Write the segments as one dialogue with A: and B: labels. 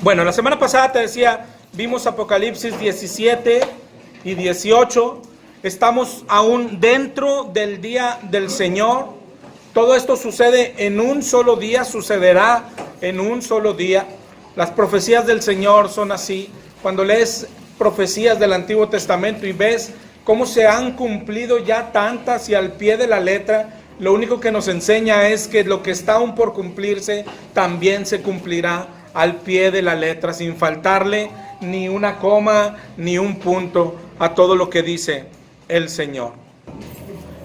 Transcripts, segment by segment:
A: Bueno, la semana pasada te decía, vimos Apocalipsis 17 y 18. Estamos aún dentro del día del Señor. Todo esto sucede en un solo día, sucederá en un solo día. Las profecías del Señor son así. Cuando lees profecías del Antiguo Testamento y ves cómo se han cumplido ya tantas y al pie de la letra, lo único que nos enseña es que lo que está aún por cumplirse también se cumplirá al pie de la letra, sin faltarle ni una coma ni un punto a todo lo que dice el Señor.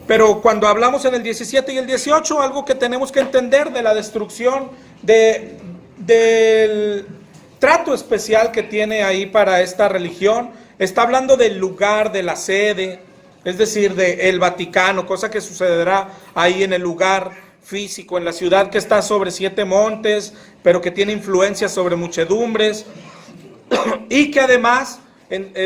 A: Pero cuando hablamos en el 17 y el 18, algo que tenemos que entender de la destrucción, del trato especial que tiene ahí para esta religión, está hablando del lugar, de la sede, es decir, del Vaticano, cosa que sucederá ahí en el lugar físico, en la ciudad que está sobre 7 montes, pero que tiene influencia sobre muchedumbres, y que además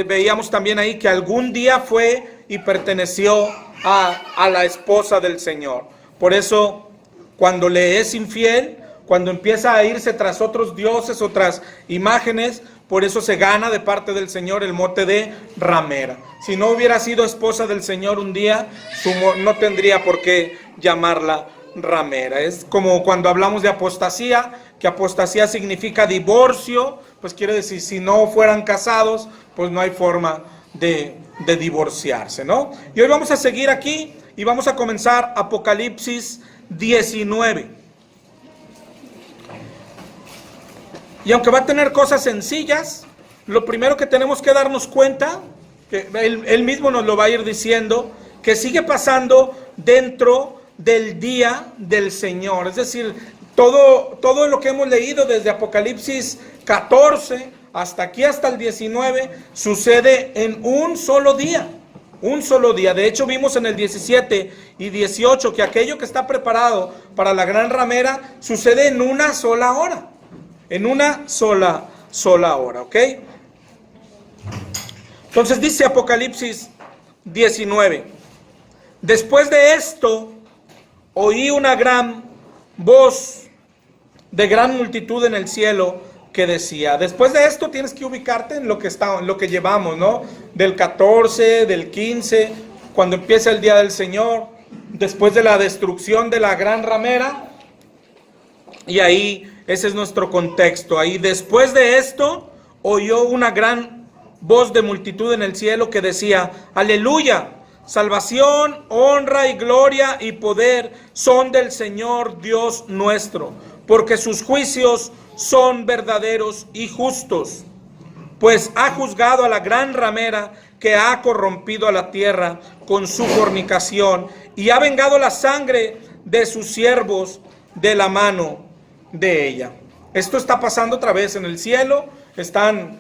A: veíamos también ahí que algún día fue y perteneció a la esposa del Señor. Por eso, cuando le es infiel, cuando empieza a irse tras otros dioses, otras imágenes, por eso se gana de parte del Señor el mote de ramera. Si no hubiera sido esposa del Señor un día, no tendría por qué llamarla ramera. Es como cuando hablamos de apostasía, que apostasía significa divorcio, pues quiere decir, si no fueran casados, pues no hay forma de divorciarse, ¿no? Y hoy vamos a seguir aquí y vamos a comenzar Apocalipsis 19. Y aunque va a tener cosas sencillas, lo primero que tenemos que darnos cuenta, que él mismo nos lo va a ir diciendo, que sigue pasando dentro del día del Señor. Es decir, todo lo que hemos leído desde Apocalipsis 14 hasta aquí, hasta el 19, sucede en un solo día. Un solo día. De hecho, vimos en el 17 y 18 que aquello que está preparado para la gran ramera sucede en una sola hora. En una sola hora, ¿ok? Entonces dice Apocalipsis 19. Después de esto, oí una gran voz de gran multitud en el cielo que decía. Después de esto tienes que ubicarte en lo que llevamos, ¿no? Del 14, del 15, cuando empieza el día del Señor, después de la destrucción de la gran ramera, y ahí ese es nuestro contexto. Ahí después de esto oyó una gran voz de multitud en el cielo que decía: aleluya, salvación, honra y gloria y poder son del Señor Dios nuestro, porque sus juicios son verdaderos y justos, pues ha juzgado a la gran ramera que ha corrompido a la tierra con su fornicación y ha vengado la sangre de sus siervos de la mano de ella. Esto está pasando otra vez en el cielo. Están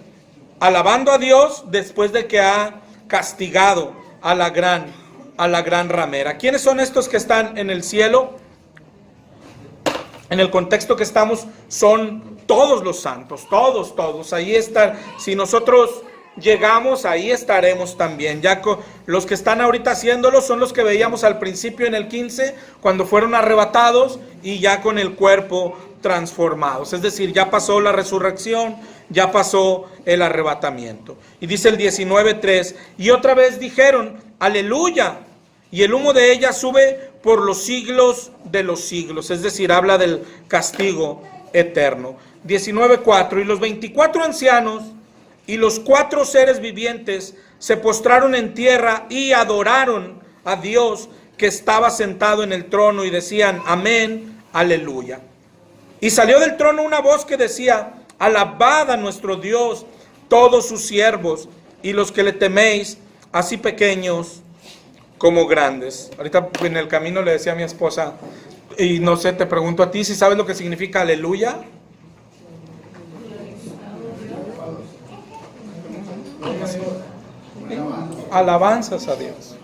A: alabando a Dios después de que ha castigado a la gran ramera. ¿Quiénes son estos que están en el cielo? En el contexto que estamos, son todos los santos, todos. Ahí están. Si nosotros llegamos, ahí estaremos también. Ya los que están ahorita haciéndolo son los que veíamos al principio en el 15, cuando fueron arrebatados y ya con el cuerpo transformados. Es decir, ya pasó la resurrección, ya pasó el arrebatamiento. Y dice el 19:3, y otra vez dijeron, aleluya, y el humo de ella sube por los siglos de los siglos. Es decir, habla del castigo eterno. 19:4, y los 24 ancianos y los 4 seres vivientes se postraron en tierra y adoraron a Dios que estaba sentado en el trono y decían, amén, aleluya. Y salió del trono una voz que decía, alabad a nuestro Dios, todos sus siervos, y los que le teméis, así pequeños como grandes. Ahorita en el camino le decía a mi esposa, y no sé, te pregunto a ti, si sabes lo que significa aleluya. Alabanzas a Dios,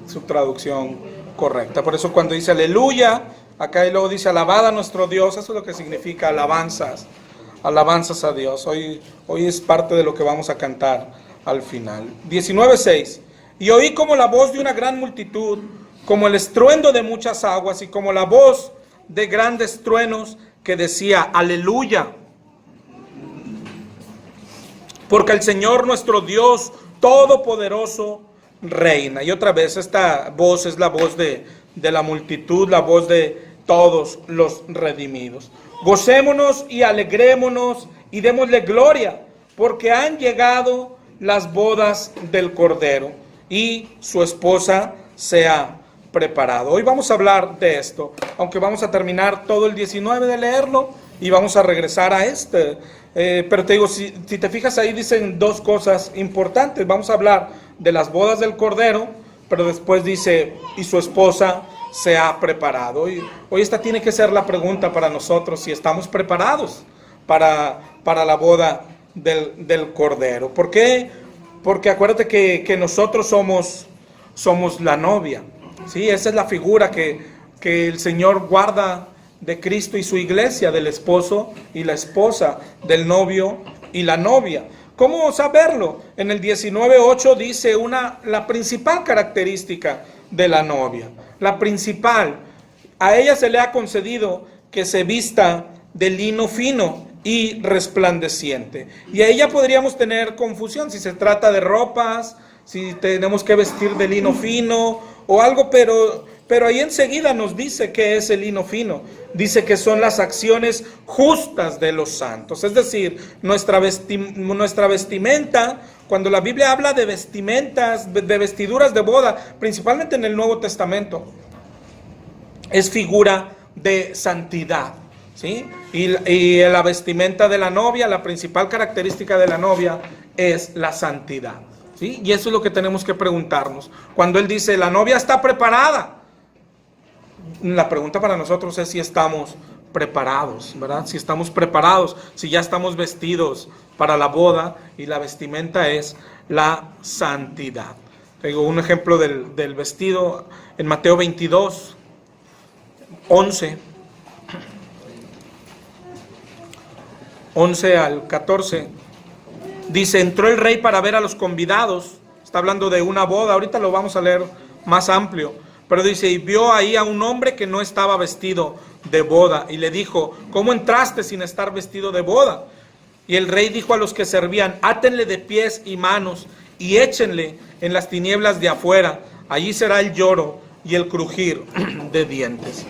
A: su traducción correcta. Por eso cuando dice aleluya, acá y luego dice alabad a nuestro Dios, eso es lo que significa alabanzas a Dios. Hoy es parte de lo que vamos a cantar al final. 19:6, y oí como la voz de una gran multitud, como el estruendo de muchas aguas y como la voz de grandes truenos que decía aleluya. porque el Señor nuestro Dios Todopoderoso reina. Y otra vez, esta voz es la voz de la multitud, la voz de todos los redimidos. Gocémonos y alegrémonos y démosle gloria, porque han llegado las bodas del Cordero y su esposa se ha preparado. Hoy vamos a hablar de esto, aunque vamos a terminar todo el 19 de leerlo y vamos a regresar a este. Pero te digo, si te fijas ahí dicen dos cosas importantes. Vamos a hablar de las bodas del Cordero, pero después dice, y su esposa se ha preparado. Hoy esta tiene que ser la pregunta para nosotros, si estamos preparados para la boda del Cordero. ¿Por qué? Porque acuérdate que nosotros somos la novia, ¿sí? Esa es la figura que el Señor guarda de Cristo y su iglesia, del esposo y la esposa, del novio y la novia. ¿Cómo saberlo? En el 19:8 dice la principal característica de la novia. La principal, a ella se le ha concedido que se vista de lino fino y resplandeciente. Y a ella podríamos tener confusión si se trata de ropas, si tenemos que vestir de lino fino o algo, pero ahí enseguida nos dice que es el lino fino. Dice que son las acciones justas de los santos. Es decir, nuestra vestimenta, cuando la Biblia habla de vestimentas, de vestiduras de boda, principalmente en el Nuevo Testamento, es figura de santidad, ¿sí? Y la vestimenta de la novia, la principal característica de la novia es la santidad, ¿sí? Y eso es lo que tenemos que preguntarnos. Cuando él dice, la novia está preparada, la pregunta para nosotros es si estamos preparados, ¿verdad? Si estamos preparados, si ya estamos vestidos para la boda, y la vestimenta es la santidad. Tengo un ejemplo del vestido en Mateo 22, 11 al 14. Dice, entró el rey para ver a los convidados. Está hablando de una boda, ahorita lo vamos a leer más amplio. Pero dice, y vio ahí a un hombre que no estaba vestido de boda, y le dijo, ¿cómo entraste sin estar vestido de boda? Y el rey dijo a los que servían, átenle de pies y manos, y échenle en las tinieblas de afuera, allí será el lloro y el crujir de dientes.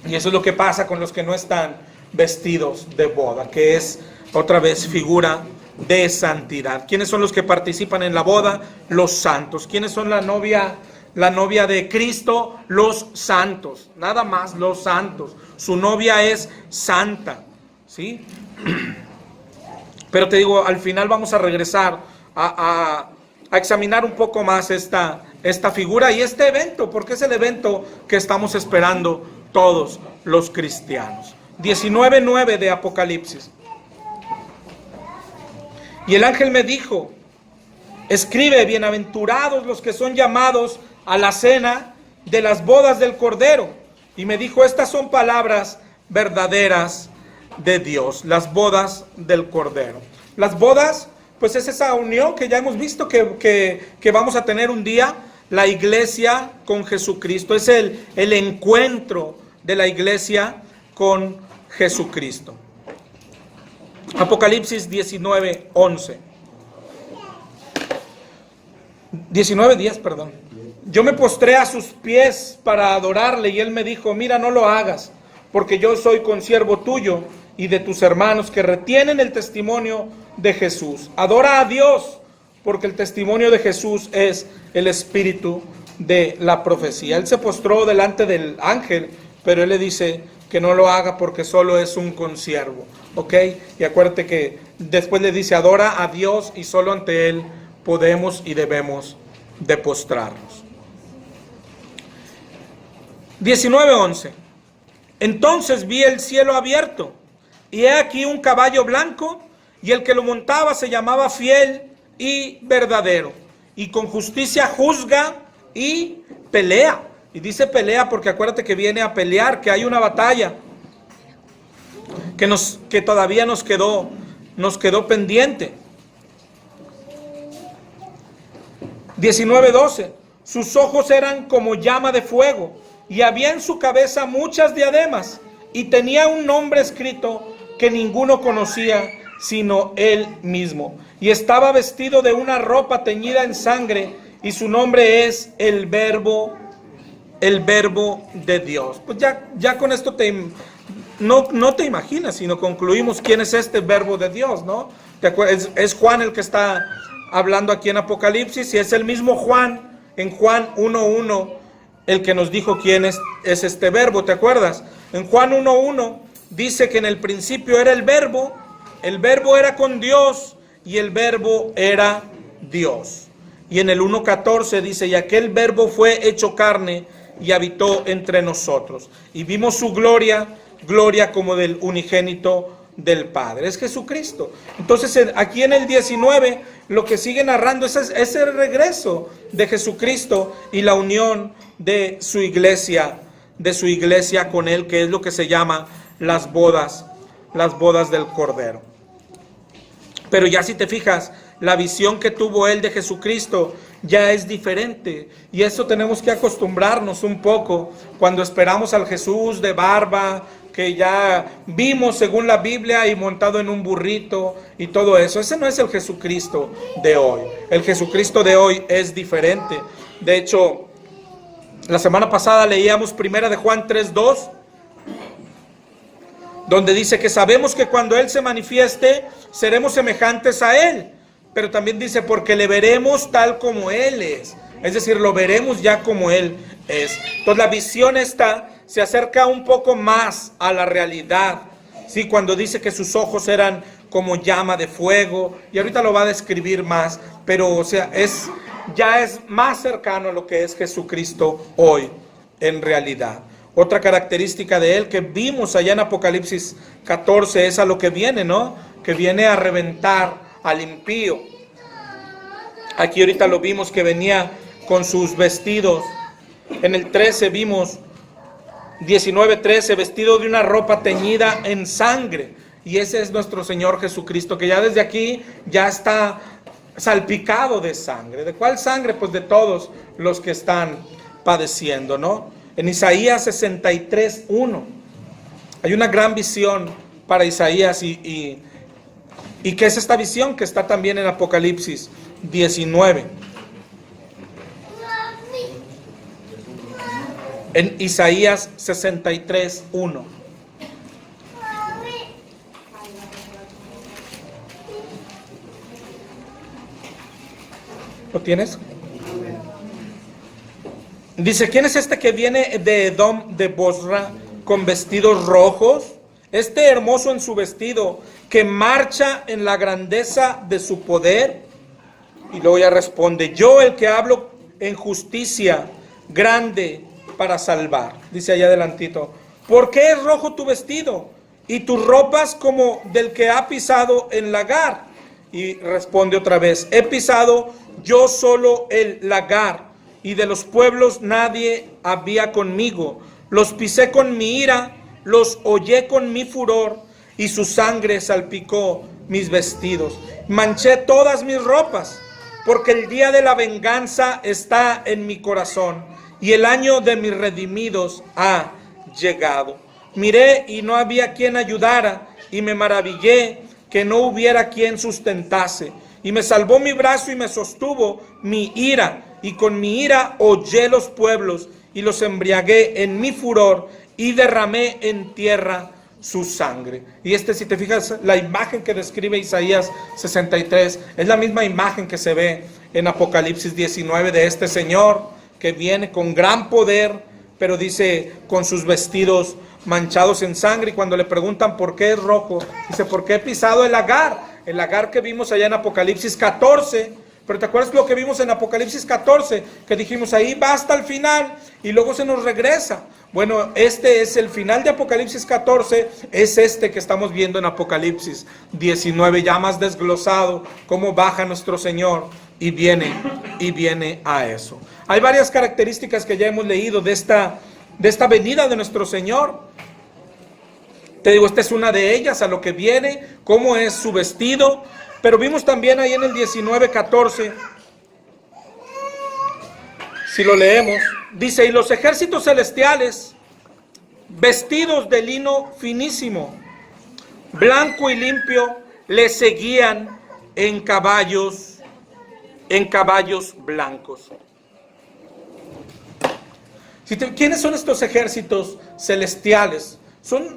A: Y eso es lo que pasa con los que no están vestidos de boda, que es otra vez figura de santidad. ¿Quiénes son los que participan en la boda? Los santos. ¿Quiénes son la novia de Cristo? Los santos, nada más, los santos. Su novia es santa, ¿sí? Pero te digo, al final vamos a regresar a examinar un poco más esta figura y este evento, porque es el evento que estamos esperando todos los cristianos. 19:9 de Apocalipsis. Y el ángel me dijo, escribe, bienaventurados los que son llamados a la cena de las bodas del Cordero. Y me dijo, estas son palabras verdaderas de Dios, las bodas del Cordero. Las bodas, pues es esa unión que ya hemos visto que vamos a tener un día, la iglesia con Jesucristo. Es el encuentro de la iglesia con Jesucristo. Apocalipsis 19:11. 19:10, perdón. Yo me postré a sus pies para adorarle, y él me dijo, mira, no lo hagas, porque yo soy consiervo tuyo y de tus hermanos que retienen el testimonio de Jesús. Adora a Dios, porque el testimonio de Jesús es el espíritu de la profecía. Él se postró delante del ángel, pero él le dice que no lo haga porque solo es un consiervo, ¿ok? Y acuérdate que después le dice, adora a Dios, y solo ante él podemos y debemos de postrarnos. 19:11. Entonces vi el cielo abierto, y he aquí un caballo blanco, y el que lo montaba se llamaba Fiel y Verdadero, y con justicia juzga y pelea. Y dice pelea porque acuérdate que viene a pelear, que hay una batalla que todavía nos quedó pendiente. 19:12. Sus ojos eran como llama de fuego, y había en su cabeza muchas diademas, y tenía un nombre escrito que ninguno conocía sino Él mismo. Y estaba vestido de una ropa teñida en sangre, y su nombre es el Verbo de Dios. Pues ya con esto no te imaginas, sino concluimos quién es este Verbo de Dios, ¿no? Es Juan el que está hablando aquí en Apocalipsis, y es el mismo Juan, en Juan 1:1, el que nos dijo quién es este Verbo, ¿te acuerdas? En Juan 1:1 dice que en el principio era el Verbo era con Dios, y el Verbo era Dios. Y en el 1:14 dice, y aquel Verbo fue hecho carne y habitó entre nosotros. Y vimos su gloria como del unigénito del Padre. Es Jesucristo. Entonces aquí en el 19 lo que sigue narrando es el regreso de Jesucristo y la unión de su iglesia con Él, que es lo que se llama las bodas del Cordero. Pero ya si te fijas, la visión que tuvo él de Jesucristo ya es diferente. Y eso tenemos que acostumbrarnos un poco cuando esperamos al Jesús de barba, que ya vimos según la Biblia y montado en un burrito y todo eso. Ese no es el Jesucristo de hoy. El Jesucristo de hoy es diferente. De hecho, la semana pasada leíamos 1 de Juan 3:2, donde dice que sabemos que cuando Él se manifieste, seremos semejantes a Él. Pero también dice, porque le veremos tal como Él es. Es decir, lo veremos ya como Él es. Entonces la visión esta se acerca un poco más a la realidad. Sí, cuando dice que sus ojos eran como llama de fuego. Y ahorita lo va a describir más. Pero o sea, ya es más cercano a lo que es Jesucristo hoy en realidad. Otra característica de Él que vimos allá en Apocalipsis 14 es a lo que viene, ¿no? Que viene a reventar al impío. Aquí ahorita lo vimos que venía con sus vestidos. En el 13 vimos 19:13, vestido de una ropa teñida en sangre. Y ese es nuestro Señor Jesucristo, que ya desde aquí ya está salpicado de sangre. ¿De cuál sangre? Pues de todos los que están padeciendo, ¿no? En Isaías 63:1 hay una gran visión para Isaías y ¿qué es esta visión? Que está también en Apocalipsis 19. En Isaías 63:1. ¿Lo tienes? Dice, ¿quién es este que viene de Edom, de Bosra, con vestidos rojos? Este hermoso en su vestido, que marcha en la grandeza de su poder. Y luego ya responde, yo el que hablo en justicia, grande para salvar. Dice allá adelantito, ¿por qué es rojo tu vestido? Y tus ropas como del que ha pisado el lagar. Y responde otra vez, he pisado yo solo el lagar, y de los pueblos nadie había conmigo. Los pisé con mi ira, los hollé con mi furor, y su sangre salpicó mis vestidos. Manché todas mis ropas, porque el día de la venganza está en mi corazón, y el año de mis redimidos ha llegado. Miré y no había quien ayudara, y me maravillé que no hubiera quien sustentase. Y me salvó mi brazo y me sostuvo mi ira, y con mi ira hollé los pueblos, y los embriagué en mi furor, y derramé en tierra su sangre. Y si te fijas, la imagen que describe Isaías 63, es la misma imagen que se ve en Apocalipsis 19 de este Señor, que viene con gran poder, pero dice, con sus vestidos manchados en sangre. Y cuando le preguntan por qué es rojo, dice, porque he pisado el lagar que vimos allá en Apocalipsis 14. Pero ¿te acuerdas lo que vimos en Apocalipsis 14? Que dijimos, ahí va hasta el final y luego se nos regresa. Bueno, este es el final de Apocalipsis 14, es que estamos viendo en Apocalipsis 19, ya más desglosado, cómo baja nuestro Señor y viene a eso. Hay varias características que ya hemos leído de esta venida de nuestro Señor. Te digo, esta es una de ellas, a lo que viene, cómo es su vestido. Pero vimos también ahí en el 19:14, si lo leemos, dice, y los ejércitos celestiales, vestidos de lino finísimo, blanco y limpio, le seguían en caballos blancos. ¿Quiénes son estos ejércitos celestiales? Somos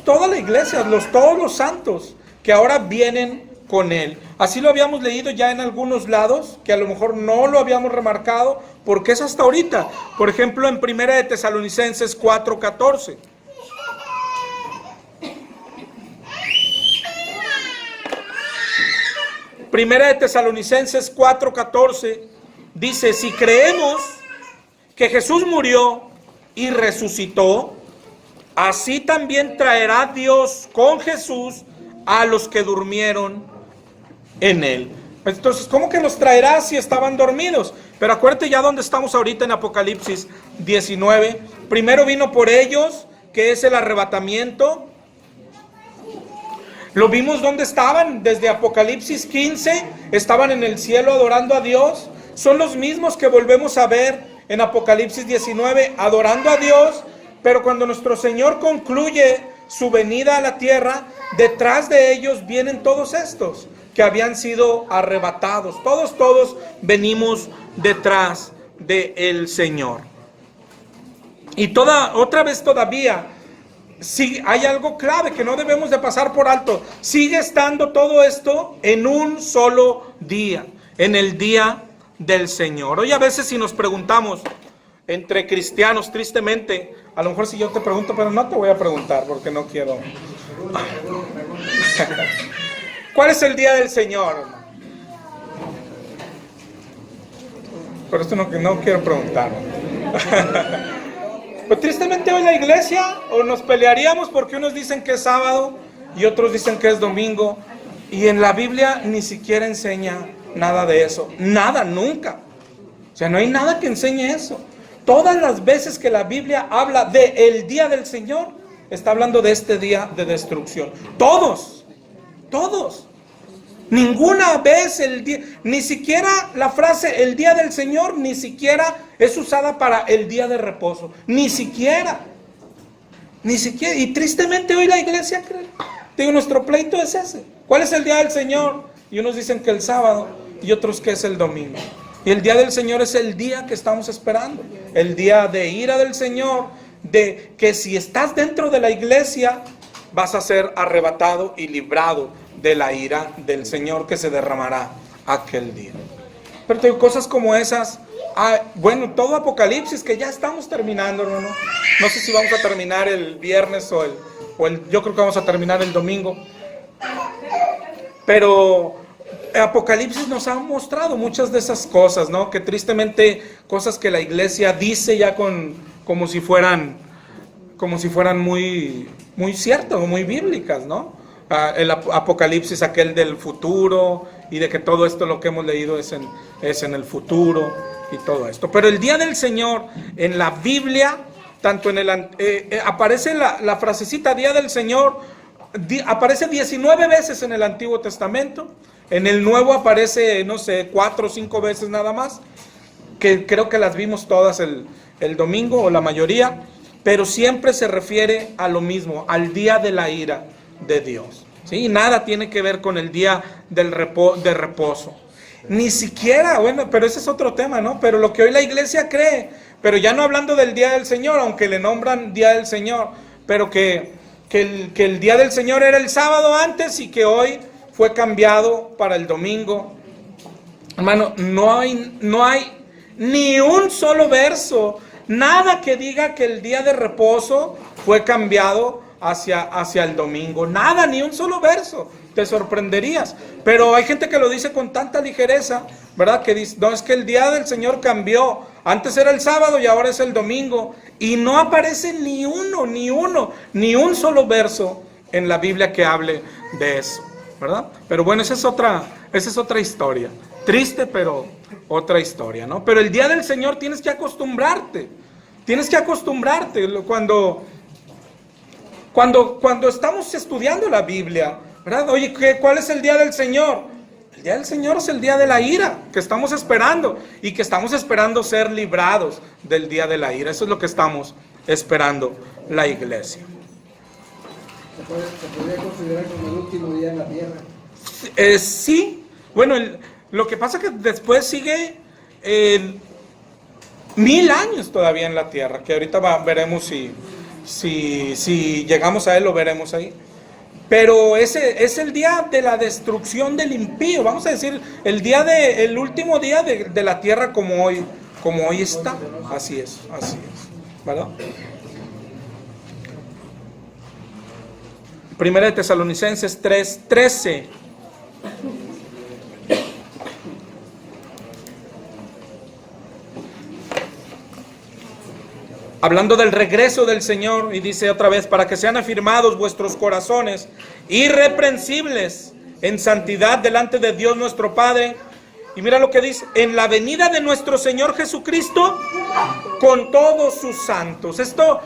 A: toda la iglesia, todos los santos que ahora vienen con él. Así lo habíamos leído ya en algunos lados, que a lo mejor no lo habíamos remarcado, porque es hasta ahorita. Por ejemplo, en Primera de Tesalonicenses 4:14. Primera de Tesalonicenses 4:14 dice: si creemos que Jesús murió y resucitó, así también traerá Dios con Jesús a los que durmieron en él. Entonces, ¿cómo que los traerá si estaban dormidos? Pero acuérdate ya dónde estamos ahorita en Apocalipsis 19. Primero vino por ellos, que es el arrebatamiento. Lo vimos dónde estaban, desde Apocalipsis 15, estaban en el cielo adorando a Dios. Son los mismos que volvemos a ver en Apocalipsis 19, adorando a Dios. Pero cuando nuestro Señor concluye su venida a la tierra, detrás de ellos vienen todos estos que habían sido arrebatados. Todos venimos detrás del Señor. Y otra vez todavía, sí, hay algo clave que no debemos de pasar por alto. Sigue estando todo esto en un solo día, en el día del Señor. Hoy a veces si nos preguntamos entre cristianos, tristemente, a lo mejor si yo te pregunto, pero no te voy a preguntar porque no quiero. ¿Cuál es el día del Señor? Por esto no quiero preguntar. Pues tristemente hoy la iglesia, o nos pelearíamos porque unos dicen que es sábado y otros dicen que es domingo, y en la Biblia ni siquiera enseña nada de eso. Nada, nunca. O sea, no hay nada que enseñe eso. Todas las veces que la Biblia habla de el día del Señor, está hablando de este día de destrucción. Todos. Ninguna vez ni siquiera la frase el día del Señor, ni siquiera es usada para el día de reposo. Ni siquiera. Y tristemente hoy la iglesia cree. Digo, nuestro pleito es ese. ¿Cuál es el día del Señor? Y unos dicen que el sábado y otros que es el domingo. Y el día del Señor es el día que estamos esperando. El día de ira del Señor, de que si estás dentro de la iglesia, vas a ser arrebatado y librado de la ira del Señor que se derramará aquel día. Pero te digo, cosas como esas, bueno, todo Apocalipsis, que ya estamos terminando, hermano. No sé si vamos a terminar el viernes yo creo que vamos a terminar el domingo. Pero Apocalipsis nos ha mostrado muchas de esas cosas, ¿no? Que tristemente, cosas que la iglesia dice ya como si fueran muy, muy ciertas o muy bíblicas, ¿no? El Apocalipsis aquel del futuro, y de que todo esto lo que hemos leído es en el futuro y todo esto. Pero el día del Señor en la Biblia, tanto aparece la frasecita día del Señor, aparece 19 veces en el Antiguo Testamento. En el Nuevo aparece, no sé, 4 o 5 veces nada más, que creo que las vimos todas el domingo, o la mayoría, pero siempre se refiere a lo mismo, al día de la ira de Dios. ¿Sí? Y nada tiene que ver con el día de reposo. Ni siquiera, bueno, pero ese es otro tema, ¿no? Pero lo que hoy la iglesia cree, pero ya no hablando del día del Señor, aunque le nombran día del Señor, pero que el día del Señor era el sábado antes y que hoy fue cambiado para el domingo. Hermano, no hay ni un solo verso, nada que diga que el día de reposo fue cambiado hacia el domingo. Nada, ni un solo verso. Te sorprenderías. Pero hay gente que lo dice con tanta ligereza, ¿verdad? Que dice, no, es que el día del Señor cambió. Antes era el sábado y ahora es el domingo. Y no aparece ni un solo verso en la Biblia que hable de eso, ¿verdad? Pero bueno, esa es otra historia. Triste, pero otra historia, ¿no? Pero el día del Señor tienes que acostumbrarte. Cuando estamos estudiando la Biblia, ¿verdad? Oye, ¿cuál es el día del Señor? El día del Señor es el día de la ira, que estamos esperando, y que estamos esperando ser librados del día de la ira. Eso es lo que estamos esperando la iglesia.
B: Se podría considerar como el último día en la tierra.
A: Sí, bueno, lo que pasa es que después sigue 1000 años todavía en la tierra, que ahorita veremos si llegamos a él, lo veremos ahí. Pero ese es el día de la destrucción del impío, vamos a decir, el último día de la tierra como hoy está. Así es, ¿verdad? Primera de Tesalonicenses 3:13. Hablando del regreso del Señor, y dice otra vez, para que sean afirmados vuestros corazones, irreprensibles en santidad delante de Dios nuestro Padre. Y mira lo que dice, en la venida de nuestro Señor Jesucristo, con todos sus santos. Esto,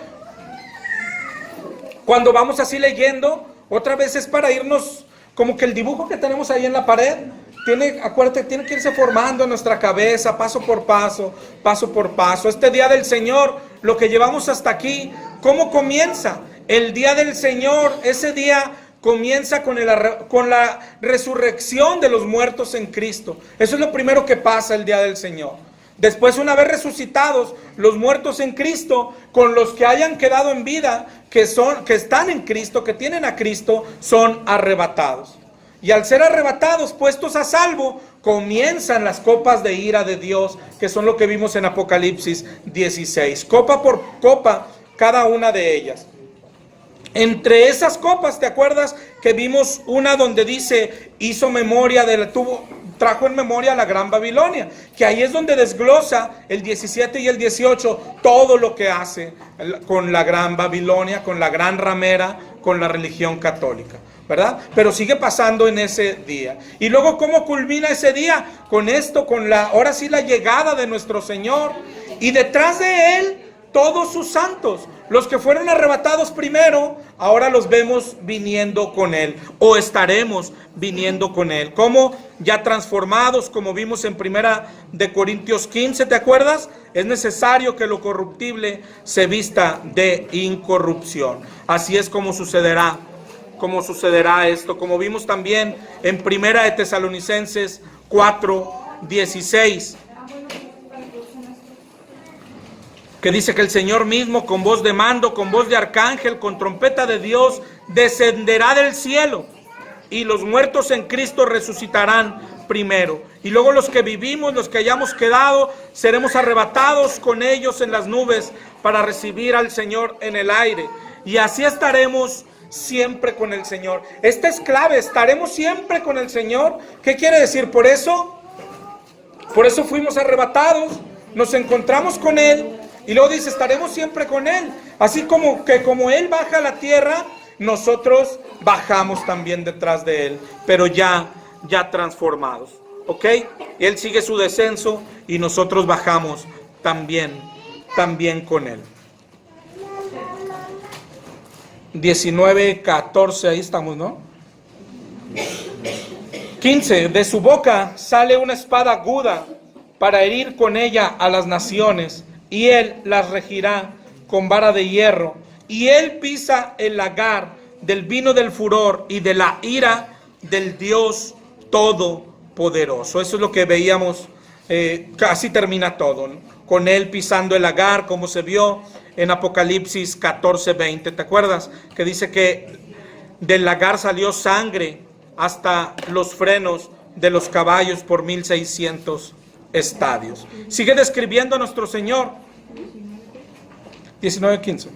A: cuando vamos así leyendo, otra vez es para irnos, como que el dibujo que tenemos ahí en la pared, acuérdate, tiene que irse formando en nuestra cabeza, paso por paso, paso por paso. Este día del Señor, lo que llevamos hasta aquí, ¿cómo comienza? El día del Señor, ese día comienza con la resurrección de los muertos en Cristo. Eso es lo primero que pasa el día del Señor. Después, una vez resucitados los muertos en Cristo, con los que hayan quedado en vida, que están en Cristo, que tienen a Cristo, son arrebatados. Y al ser arrebatados, puestos a salvo, comienzan las copas de ira de Dios, que son lo que vimos en Apocalipsis 16. Copa por copa, cada una de ellas. Entre esas copas, ¿te acuerdas que vimos una donde dice, trajo en memoria a la Gran Babilonia? Que ahí es donde desglosa el 17 y el 18 todo lo que hace con la Gran Babilonia, con la gran ramera, con la religión católica, ¿verdad? Pero sigue pasando en ese día. Y luego, ¿cómo culmina ese día? Con esto, ahora sí la llegada de nuestro Señor. Y detrás de Él, todos sus santos. Los que fueron arrebatados primero, ahora los vemos viniendo con Él. O estaremos viniendo con Él. Como ya transformados, como vimos en 1 Corintios 15, ¿te acuerdas? Es necesario que lo corruptible se vista de incorrupción. Así es como sucederá esto, como vimos también en 1 de Tesalonicenses 4:16, que dice que el Señor mismo, con voz de mando, con voz de arcángel, con trompeta de Dios, descenderá del cielo, y los muertos en Cristo resucitarán primero. Y luego los que vivimos, los que hayamos quedado, seremos arrebatados con ellos en las nubes para recibir al Señor en el aire. Y así estaremos siempre con el Señor. Esta es clave, estaremos siempre con el Señor. ¿Qué quiere decir? Por eso fuimos arrebatados, nos encontramos con Él, y luego dice, estaremos siempre con Él. Así como Él baja a la tierra, nosotros bajamos también detrás de Él, pero ya transformados, ¿ok? Y Él sigue su descenso y nosotros bajamos también con Él. 19:14, ahí estamos, ¿no? 15, de su boca sale una espada aguda para herir con ella a las naciones, y Él las regirá con vara de hierro, y Él pisa el lagar del vino del furor y de la ira del Dios Todopoderoso. Eso es lo que veíamos, casi termina todo, ¿no? Con Él pisando el lagar, como se vio en Apocalipsis 14:20, ¿te acuerdas? Que dice que del lagar salió sangre hasta los frenos de los caballos por 1600 estadios. Sigue describiendo a nuestro Señor. 19:15.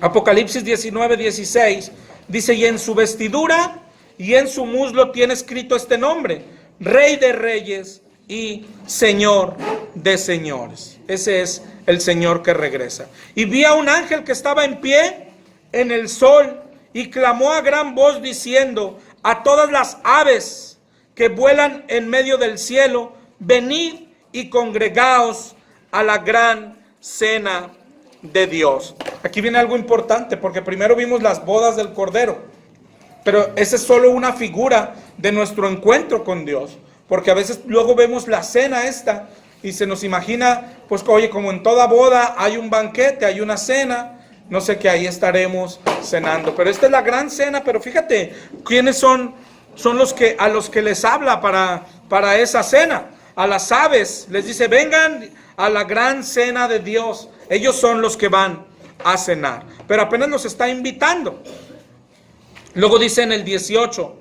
A: Apocalipsis 19:16 dice, y en su vestidura y en su muslo tiene escrito este nombre, Rey de Reyes y Señor de Señores. Ese es el Señor que regresa. Y vi a un ángel que estaba en pie en el sol y clamó a gran voz diciendo a todas las aves que vuelan en medio del cielo, venid y congregaos a la gran cena de Dios. Aquí viene algo importante, porque primero vimos las bodas del Cordero, pero esa es solo una figura de nuestro encuentro con Dios, porque a veces luego vemos la cena y se nos imagina, pues oye, como en toda boda hay un banquete, hay una cena, no sé, que ahí estaremos cenando. Pero esta es la gran cena. Pero fíjate, ¿quiénes son los que, a los que les habla para esa cena? A las aves les dice, vengan a la gran cena de Dios. Ellos son los que van a cenar, pero apenas nos está invitando. Luego dice en el 18,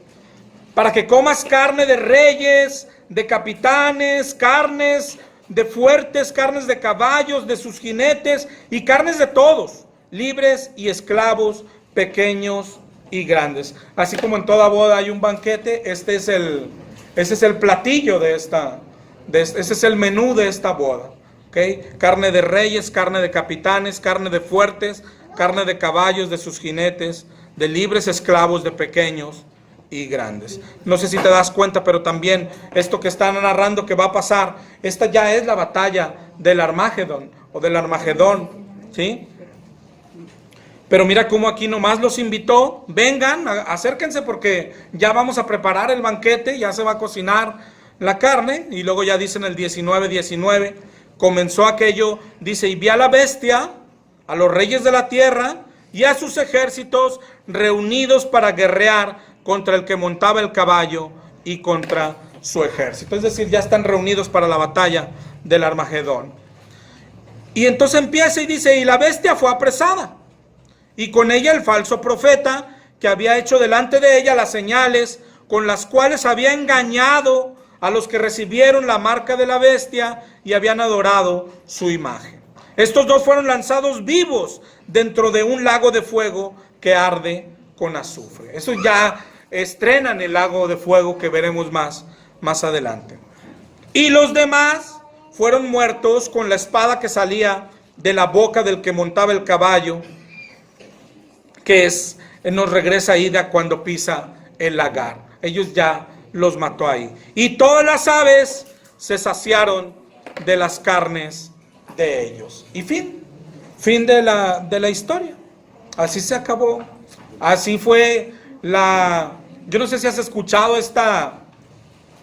A: para que comas carne de reyes, de capitanes, carnes de fuertes, carnes de caballos, de sus jinetes, y carnes de todos, libres y esclavos, pequeños y grandes. Así como en toda boda hay un banquete, ese es el platillo ese es el menú de esta boda. ¿Okay? Carne de reyes, carne de capitanes, carne de fuertes, carne de caballos, de sus jinetes, de libres, esclavos, de pequeños y grandes. No sé si te das cuenta, pero también esto que están narrando que va a pasar, esta ya es la batalla del Armagedón o del Armagedón, ¿sí? Pero mira cómo aquí nomás los invitó, vengan, acérquense porque ya vamos a preparar el banquete, ya se va a cocinar la carne. Y luego ya dice en el 19, comenzó aquello, dice, y vi a la bestia, a los reyes de la tierra y a sus ejércitos reunidos para guerrear contra el que montaba el caballo y contra su ejército. Es decir, ya están reunidos para la batalla del Armagedón. Y entonces empieza y dice, y la bestia fue apresada, y con ella el falso profeta, que había hecho delante de ella las señales con las cuales había engañado a los que recibieron la marca de la bestia y habían adorado su imagen. Estos dos fueron lanzados vivos dentro de un lago de fuego que arde con azufre. Eso ya estrenan el lago de fuego que veremos más adelante. Y los demás fueron muertos con la espada que salía de la boca del que montaba el caballo, que nos regresa ahí de cuando pisa el lagar. Ellos ya los mató ahí. Y todas las aves se saciaron de las carnes de ellos. Y fin de la historia. Así se acabó. Así fue yo no sé si has escuchado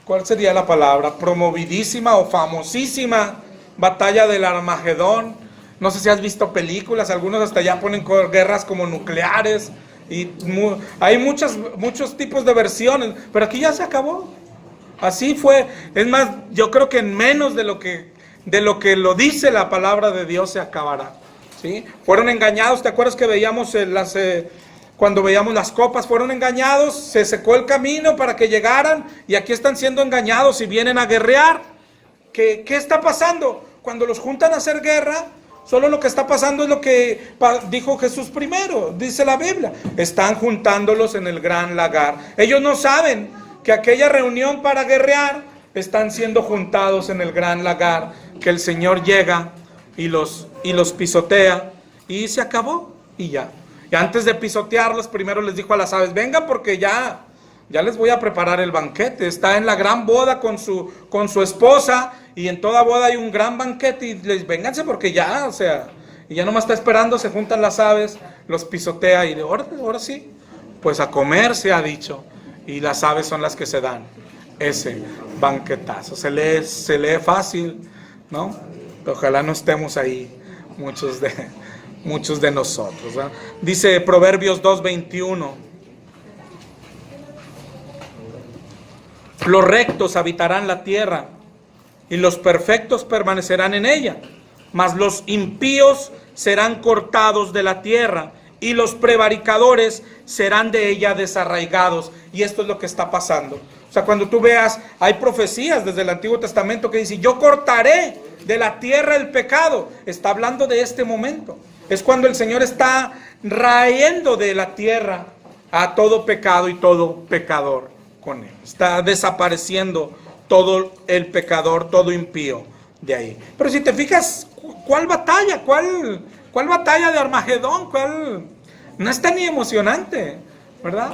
A: ¿cuál sería la palabra? Promovidísima o famosísima batalla del Armagedón. No sé si has visto películas, algunos hasta ya ponen guerras como nucleares. Y hay muchos tipos de versiones, pero aquí ya se acabó. Así fue. Es más, yo creo que en menos de lo que lo dice la palabra de Dios se acabará. ¿Sí? Fueron engañados. ¿Te acuerdas que veíamos cuando veíamos las copas? Fueron engañados, se secó el camino para que llegaran y aquí están siendo engañados y vienen a guerrear. ¿Qué está pasando? Cuando los juntan a hacer guerra, solo lo que está pasando es lo que dijo Jesús primero, dice la Biblia. Están juntándolos en el gran lagar. Ellos no saben que aquella reunión para guerrear están siendo juntados en el gran lagar, que el Señor llega y los pisotea y se acabó y ya. Y antes de pisotearlos, primero les dijo a las aves, vengan porque ya les voy a preparar el banquete. Está en la gran boda con su esposa, y en toda boda hay un gran banquete, y les vénganse porque ya, y ya nomás está esperando, se juntan las aves, los pisotea y de ahora sí, pues a comer se ha dicho, y las aves son las que se dan ese banquetazo. Se lee fácil, ¿no? Ojalá no estemos ahí muchos de nosotros, ¿verdad? Dice Proverbios 2:21, los rectos habitarán la tierra y los perfectos permanecerán en ella, mas los impíos serán cortados de la tierra y los prevaricadores serán de ella desarraigados. Y esto es lo que está pasando. O sea, cuando tú veas, hay profecías desde el Antiguo Testamento que dicen, yo cortaré de la tierra el pecado. Está hablando de este momento. Es cuando el Señor está raendo de la tierra a todo pecado y todo pecador con él. Está desapareciendo todo el pecador, todo impío de ahí. Pero si te fijas, ¿cuál batalla? ¿Cuál batalla de Armagedón? No está ni emocionante, ¿verdad?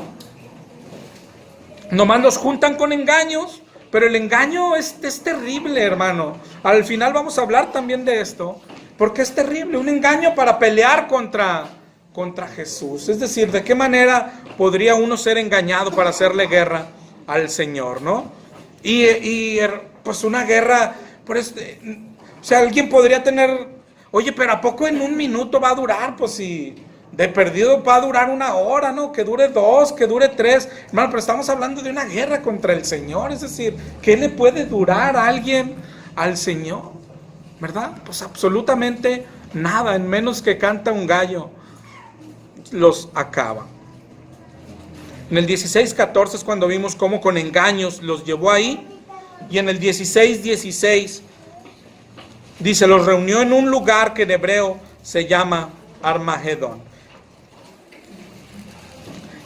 A: Nomás los juntan con engaños, pero el engaño es terrible, hermano. Al final vamos a hablar también de esto, porque es terrible, un engaño para pelear contra Jesús. Es decir, ¿de qué manera podría uno ser engañado para hacerle guerra al Señor, no? Y pues una guerra, o sea, alguien podría tener, Oye, pero ¿a poco en un minuto va a durar? Pues si de perdido va a durar 1 hora, ¿no? Que dure 2, que dure 3. Hermano, pero estamos hablando de una guerra contra el Señor. Es decir, ¿qué le puede durar a alguien al Señor? ¿Verdad? Pues absolutamente nada, en menos que canta un gallo, los acaba. En el 16:14 es cuando vimos cómo con engaños los llevó ahí. Y en el 16:16 dice, los reunió en un lugar que en hebreo se llama Armagedón.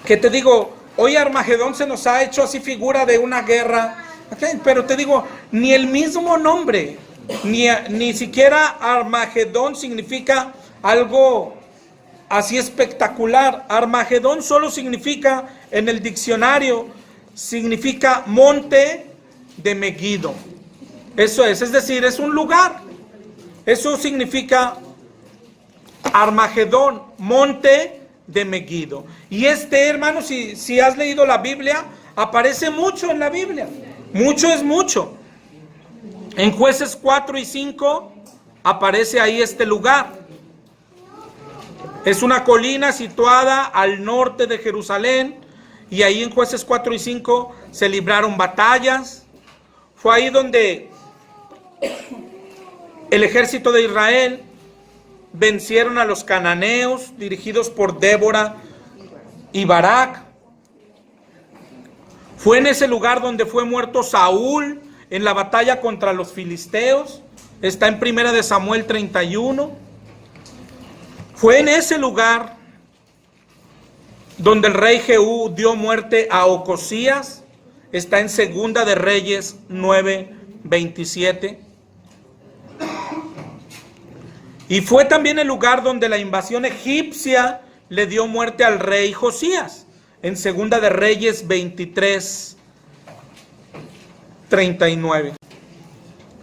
A: Que te digo, hoy Armagedón se nos ha hecho así figura de una guerra. Okay, pero te digo, ni el mismo nombre, ni siquiera Armagedón significa algo así espectacular. Armagedón solo significa, en el diccionario, significa monte de Megido. Eso es decir, es un lugar. Eso significa Armagedón, monte de Megido. Y hermano, si has leído la Biblia, aparece mucho en la Biblia. Mucho es mucho. En Jueces 4 y 5 aparece ahí este lugar. Es una colina situada al norte de Jerusalén. Y ahí en Jueces 4 y 5 se libraron batallas. Fue ahí donde el ejército de Israel vencieron a los cananeos, dirigidos por Débora y Barak. Fue en ese lugar donde fue muerto Saúl en la batalla contra los filisteos. Está en 1 de Samuel 31. Fue en ese lugar donde el rey Jehú dio muerte a Ocosías. Está en 2 de Reyes 9:27. Y fue también el lugar donde la invasión egipcia le dio muerte al rey Josías. En 2 de Reyes 23:39.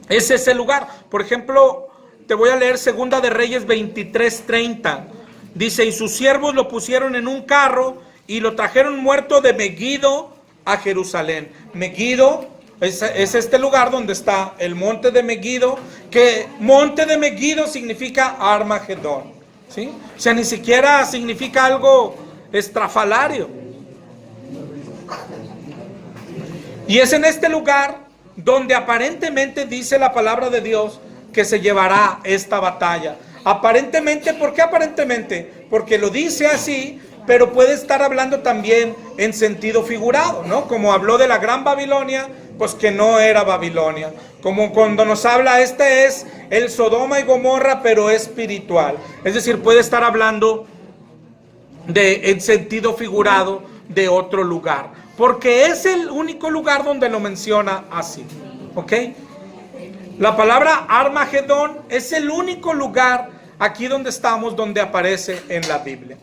A: Es ese lugar. Por ejemplo, te voy a leer 2 de Reyes 23:30. Dice, y sus siervos lo pusieron en un carro y lo trajeron muerto de Megido a Jerusalén. Megido es este lugar donde está el monte de Megido, que monte de Megido significa Armagedón, ¿sí? O sea, ni siquiera significa algo estrafalario. Y es en este lugar donde aparentemente dice la palabra de Dios que se llevará esta batalla. Aparentemente, ¿por qué aparentemente? Porque lo dice así, pero puede estar hablando también en sentido figurado, ¿no? Como habló de la Gran Babilonia, pues que no era Babilonia. Como cuando nos habla, este es el Sodoma y Gomorra, pero espiritual. Es decir, puede estar hablando en sentido figurado de otro lugar. Porque es el único lugar donde lo menciona así. ¿Ok? La palabra Armagedón es el único lugar aquí donde estamos, donde aparece en la Biblia.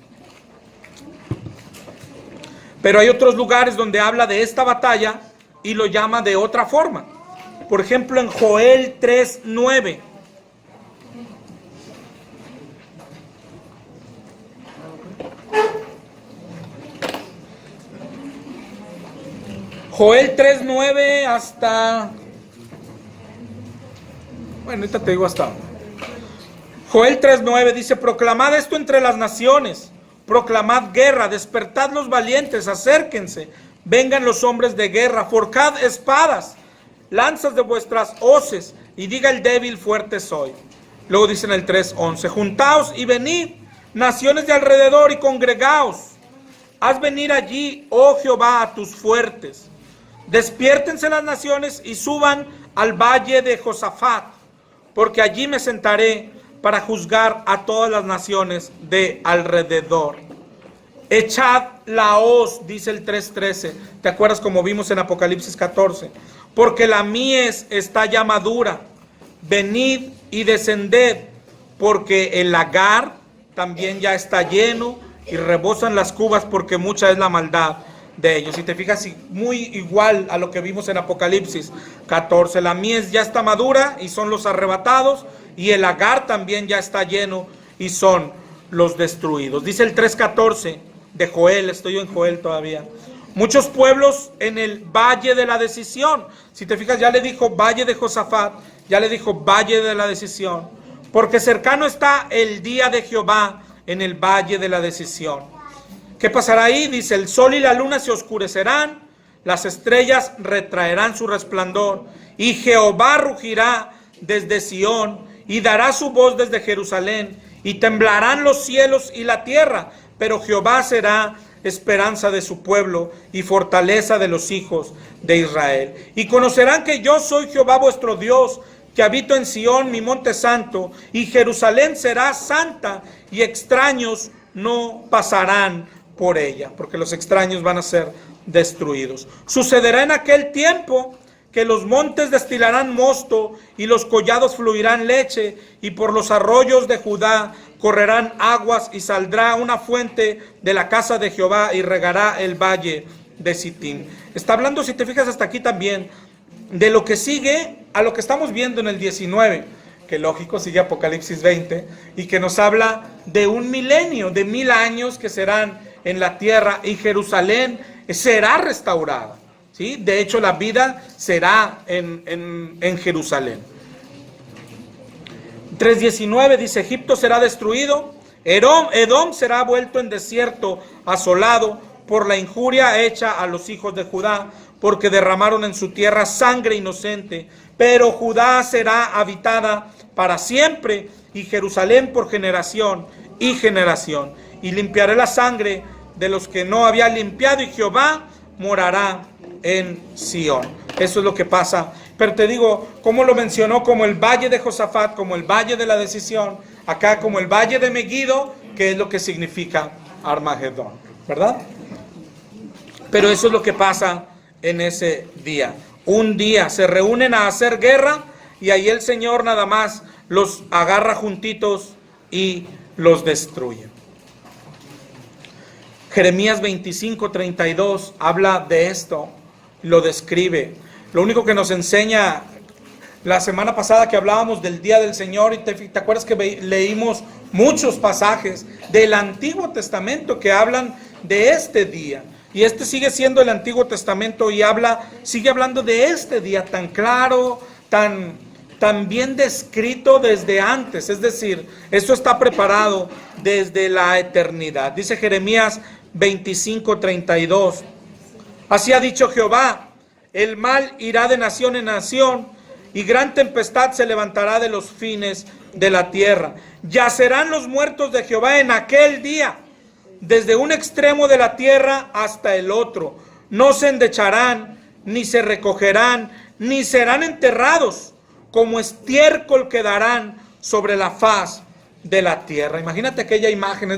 A: Pero hay otros lugares donde habla de esta batalla y lo llama de otra forma. Por ejemplo, en Joel 3:9. Joel 3:9 hasta... Bueno, ahorita te digo hasta... Joel 3:9 dice, proclamad esto entre las naciones, proclamad guerra, despertad los valientes, acérquense, vengan los hombres de guerra, forjad espadas, lanzas de vuestras hoces, y diga el débil, fuerte soy. Luego dice en el 3:11, juntaos y venid, naciones de alrededor, y congregaos, haz venir allí, oh Jehová, a tus fuertes. Despiértense las naciones y suban al valle de Josafat, porque allí me sentaré para juzgar a todas las naciones de alrededor. Echad la hoz, dice el 3:13. ¿Te acuerdas como vimos en Apocalipsis 14? Porque la mies está ya madura. Venid y descended, porque el lagar también ya está lleno y rebosan las cubas, porque mucha es la maldad de ellos. Si te fijas, muy igual a lo que vimos en Apocalipsis 14. La mies ya está madura y son los arrebatados, y el lagar también ya está lleno y son los destruidos. Dice el 3:14 de Joel, estoy yo en Joel todavía. Muchos pueblos en el valle de la decisión. Si te fijas, ya le dijo valle de Josafat, ya le dijo valle de la decisión. porque cercano está el día de Jehová en el valle de la decisión. ¿Qué pasará ahí? Dice, el sol y la luna se oscurecerán, las estrellas retraerán su resplandor, y Jehová rugirá desde Sión, y dará su voz desde Jerusalén, y temblarán los cielos y la tierra, pero Jehová será esperanza de su pueblo, y fortaleza de los hijos de Israel. Y conocerán que yo soy Jehová vuestro Dios, que habito en Sión, mi monte santo, y Jerusalén será santa, y extraños no pasarán por ella, porque los extraños van a ser destruidos. Sucederá en aquel tiempo que los montes destilarán mosto y los collados fluirán leche, y por los arroyos de Judá correrán aguas, y saldrá una fuente de la casa de Jehová y regará el valle de Sittim. Está hablando, si te fijas hasta aquí también, de lo que sigue a lo que estamos viendo en el 19, que lógico sigue Apocalipsis 20, y que nos habla de un milenio, de 1000 años que serán en la tierra, y Jerusalén será restaurada, ¿sí? De hecho, la vida será en Jerusalén. 3:19 dice, Egipto será destruido, Edom será vuelto en desierto asolado por la injuria hecha a los hijos de Judá, porque derramaron en su tierra sangre inocente, pero Judá será habitada para siempre, y Jerusalén por generación y generación. Y limpiaré la sangre de los que no había limpiado, y Jehová morará en Sión. Eso es lo que pasa. Pero te digo, ¿cómo lo mencionó? Como el valle de Josafat, como el valle de la decisión, acá como el valle de Megiddo, que es lo que significa Armagedón, ¿verdad? Pero eso es lo que pasa en ese día. Un día se reúnen a hacer guerra, y ahí el Señor nada más los agarra juntitos y los destruye. Jeremías 25:32 habla de esto, lo describe. Lo único que nos enseña, la semana pasada que hablábamos del día del Señor, y te acuerdas que leímos muchos pasajes del Antiguo Testamento que hablan de este día. Y este sigue siendo el Antiguo Testamento, y sigue hablando de este día tan claro, tan bien descrito desde antes. Es decir, esto está preparado desde la eternidad. Dice Jeremías 25:32. Así ha dicho Jehová, el mal irá de nación en nación, y gran tempestad se levantará de los fines de la tierra. Yacerán los muertos de Jehová en aquel día, desde un extremo de la tierra hasta el otro. No se endecharán, ni se recogerán, ni serán enterrados, como estiércol quedarán sobre la faz de la tierra. Imagínate aquella imagen, es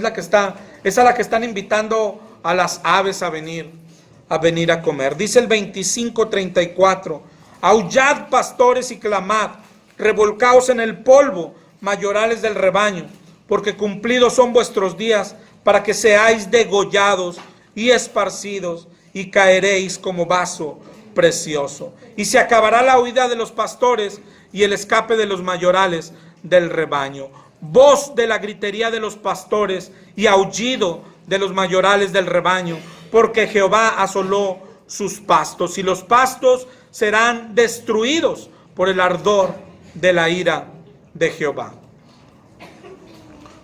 A: a la que están invitando a las aves a venir a comer. Dice el 25:34, aullad pastores y clamad, revolcaos en el polvo, mayorales del rebaño, porque cumplidos son vuestros días, para que seáis degollados y esparcidos, y caeréis como vaso precioso. Y se acabará la huida de los pastores y el escape de los mayorales del rebaño. Voz de la gritería de los pastores y aullido de los mayorales del rebaño, porque Jehová asoló sus pastos, y los pastos serán destruidos por el ardor de la ira de Jehová.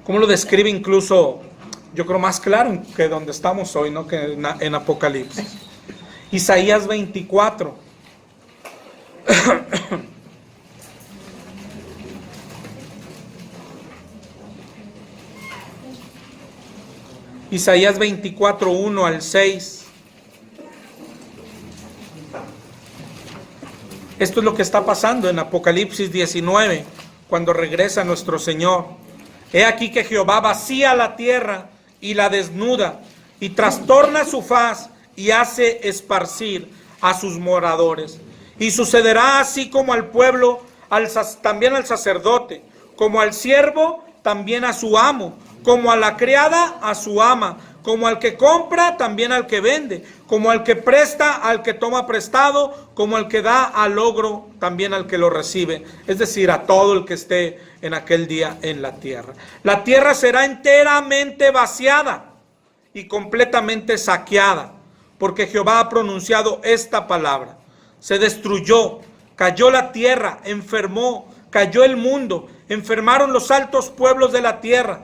A: ¿Cómo lo describe incluso, yo creo más claro que donde estamos hoy, ¿no? Que en Apocalipsis? Isaías 24. Isaías 24, 1 al 6. Esto es lo que está pasando en Apocalipsis 19, cuando regresa nuestro Señor. He aquí que Jehová vacía la tierra y la desnuda, y trastorna su faz y hace esparcir a sus moradores. Y sucederá así como al pueblo, también al sacerdote, como al siervo, también a su amo, como a la criada, a su ama, como al que compra, también al que vende, como al que presta, al que toma prestado, como al que da al logro, también al que lo recibe. Es decir, a todo el que esté en aquel día en la tierra. La tierra será enteramente vaciada y completamente saqueada, porque Jehová ha pronunciado esta palabra. Se destruyó, cayó la tierra, enfermó, cayó el mundo, enfermaron los altos pueblos de la tierra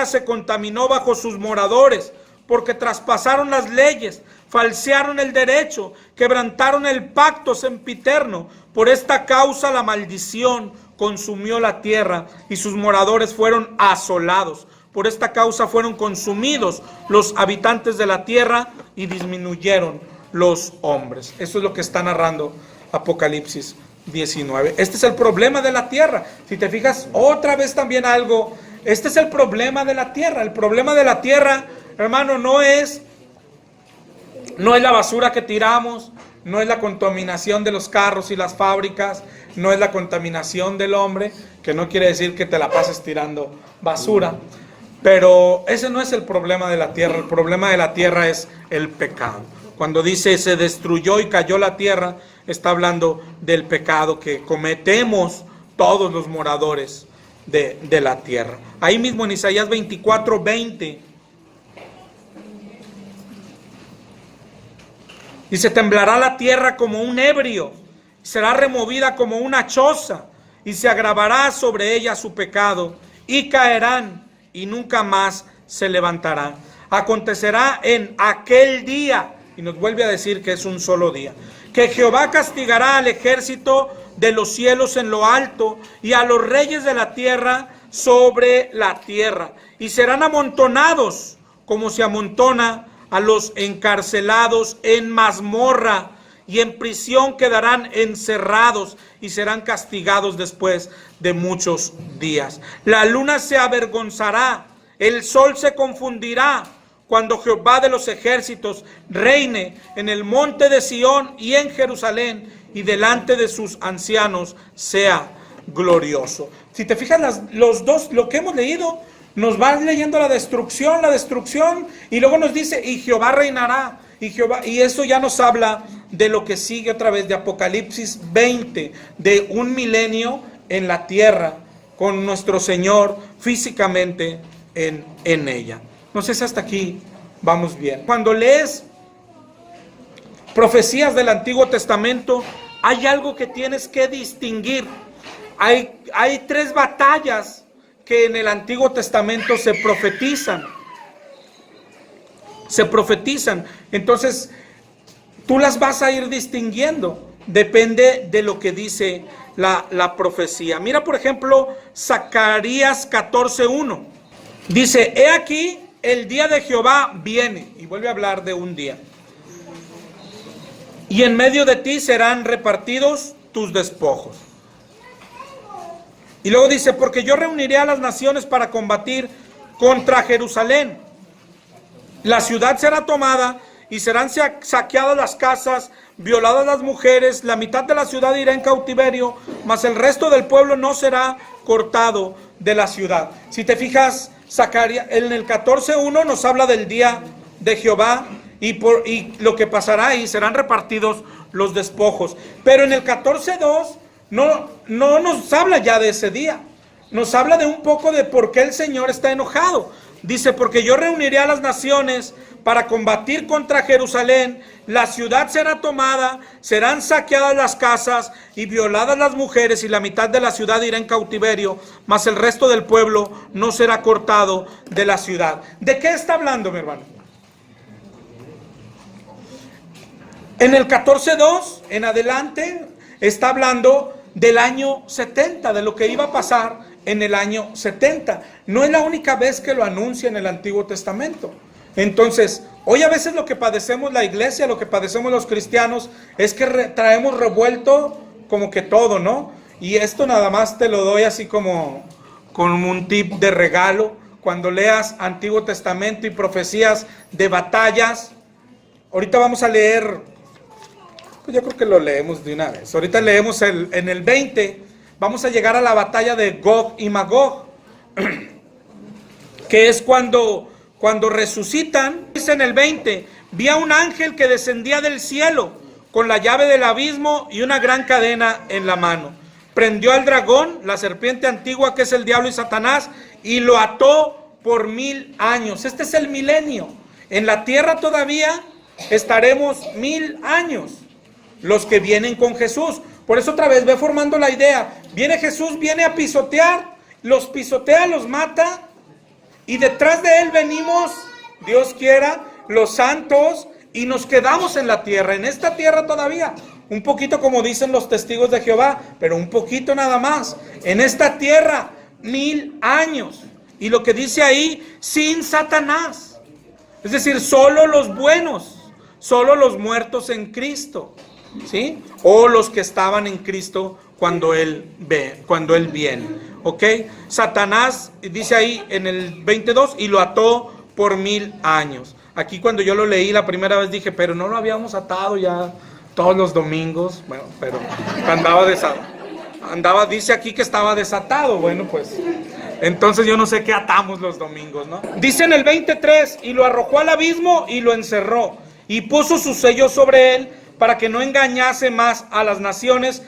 A: se contaminó bajo sus moradores, porque traspasaron las leyes, falsearon el derecho, quebrantaron el pacto sempiterno. Por esta causa la maldición consumió la tierra y sus moradores fueron asolados. Por esta causa fueron consumidos los habitantes de la tierra y disminuyeron los hombres. Eso es lo que está narrando Apocalipsis 19. Este es el problema de la tierra. Si te fijas, otra vez también algo. Este es el problema de la tierra. El problema de la tierra, hermano, no es la basura que tiramos, no es la contaminación de los carros y las fábricas, no es la contaminación del hombre, que no quiere decir que te la pases tirando basura. Pero ese no es el problema de la tierra. El problema de la tierra es el pecado. Cuando dice se destruyó y cayó la tierra, está hablando del pecado que cometemos todos los moradores de la tierra. Ahí mismo en Isaías 24:20 dice: temblará la tierra como un ebrio, será removida como una choza, y se agravará sobre ella su pecado, y caerán, y nunca más se levantarán. Acontecerá en aquel día, y nos vuelve a decir que es un solo día, que Jehová castigará al ejército de los cielos en lo alto, y a los reyes de la tierra sobre la tierra, y serán amontonados como se amontona a los encarcelados en mazmorra, y en prisión quedarán encerrados, y serán castigados después de muchos días. La luna se avergonzará, el sol se confundirá, cuando Jehová de los ejércitos reine en el monte de Sión y en Jerusalén, y delante de sus ancianos sea glorioso. Si te fijas, los dos, lo que hemos leído, nos va leyendo la destrucción, y luego nos dice, y Jehová reinará, y eso ya nos habla de lo que sigue otra vez, de Apocalipsis 20, de un milenio en la tierra, con nuestro Señor físicamente en ella. No sé si hasta aquí vamos bien. Cuando lees profecías del Antiguo Testamento, hay algo que tienes que distinguir. Hay tres batallas que en el Antiguo Testamento se profetizan. Entonces, tú las vas a ir distinguiendo. Depende de lo que dice la profecía. Mira, por ejemplo, Zacarías 14:1. Dice: he aquí, el día de Jehová viene. Y vuelve a hablar de un día. Y en medio de ti serán repartidos tus despojos. Y luego dice: porque yo reuniré a las naciones para combatir contra Jerusalén. La ciudad será tomada y serán saqueadas las casas, violadas las mujeres, la mitad de la ciudad irá en cautiverio, mas el resto del pueblo no será cortado de la ciudad. Si te fijas, Zacarías en el 14:1 nos habla del día de Jehová y lo que pasará, y serán repartidos los despojos. Pero en el 14:2 no nos habla ya de ese día. Nos habla de un poco de por qué el Señor está enojado. Dice: porque yo reuniré a las naciones para combatir contra Jerusalén, la ciudad será tomada, serán saqueadas las casas y violadas las mujeres, y la mitad de la ciudad irá en cautiverio, mas el resto del pueblo no será cortado de la ciudad. ¿De qué está hablando, mi hermano? En el 14:2 en adelante está hablando del año 70, de lo que iba a pasar en el año 70. No es la única vez que lo anuncia en el Antiguo Testamento. Entonces, hoy a veces lo que padecemos la iglesia, lo que padecemos los cristianos, es que traemos revuelto como que todo, ¿no? Y esto nada más te lo doy así como un tip de regalo. Cuando leas Antiguo Testamento y profecías de batallas, ahorita vamos a leer, pues yo creo que lo leemos de una vez. Ahorita leemos en el 20, vamos a llegar a la batalla de Gog y Magog, que es cuando resucitan. Dice en el 20: vi a un ángel que descendía del cielo con la llave del abismo y una gran cadena en la mano. Prendió al dragón, la serpiente antigua, que es el diablo y Satanás, y lo ató por 1000 años. Este es el milenio. En la tierra todavía estaremos 1000 años, los que vienen con Jesús. Por eso otra vez ve formando la idea. Viene Jesús, viene a pisotear, los pisotea, los mata, y detrás de él venimos, Dios quiera, los santos, y nos quedamos en la tierra, en esta tierra todavía. Un poquito como dicen los testigos de Jehová, pero un poquito nada más. En esta tierra, 1000 años. Y lo que dice ahí, sin Satanás. Es decir, solo los buenos, solo los muertos en Cristo, ¿sí? O los que estaban en Cristo cuando Él viene, ¿ok? Satanás, dice ahí en el 22, y lo ató por 1000 años. Aquí cuando yo lo leí la primera vez dije, pero no lo habíamos atado ya todos los domingos. Bueno, pero dice aquí que estaba desatado. Bueno, pues entonces yo no sé qué atamos los domingos, ¿no? Dice en el 23, y lo arrojó al abismo y lo encerró, y puso su sello sobre él, para que no engañase más a las naciones,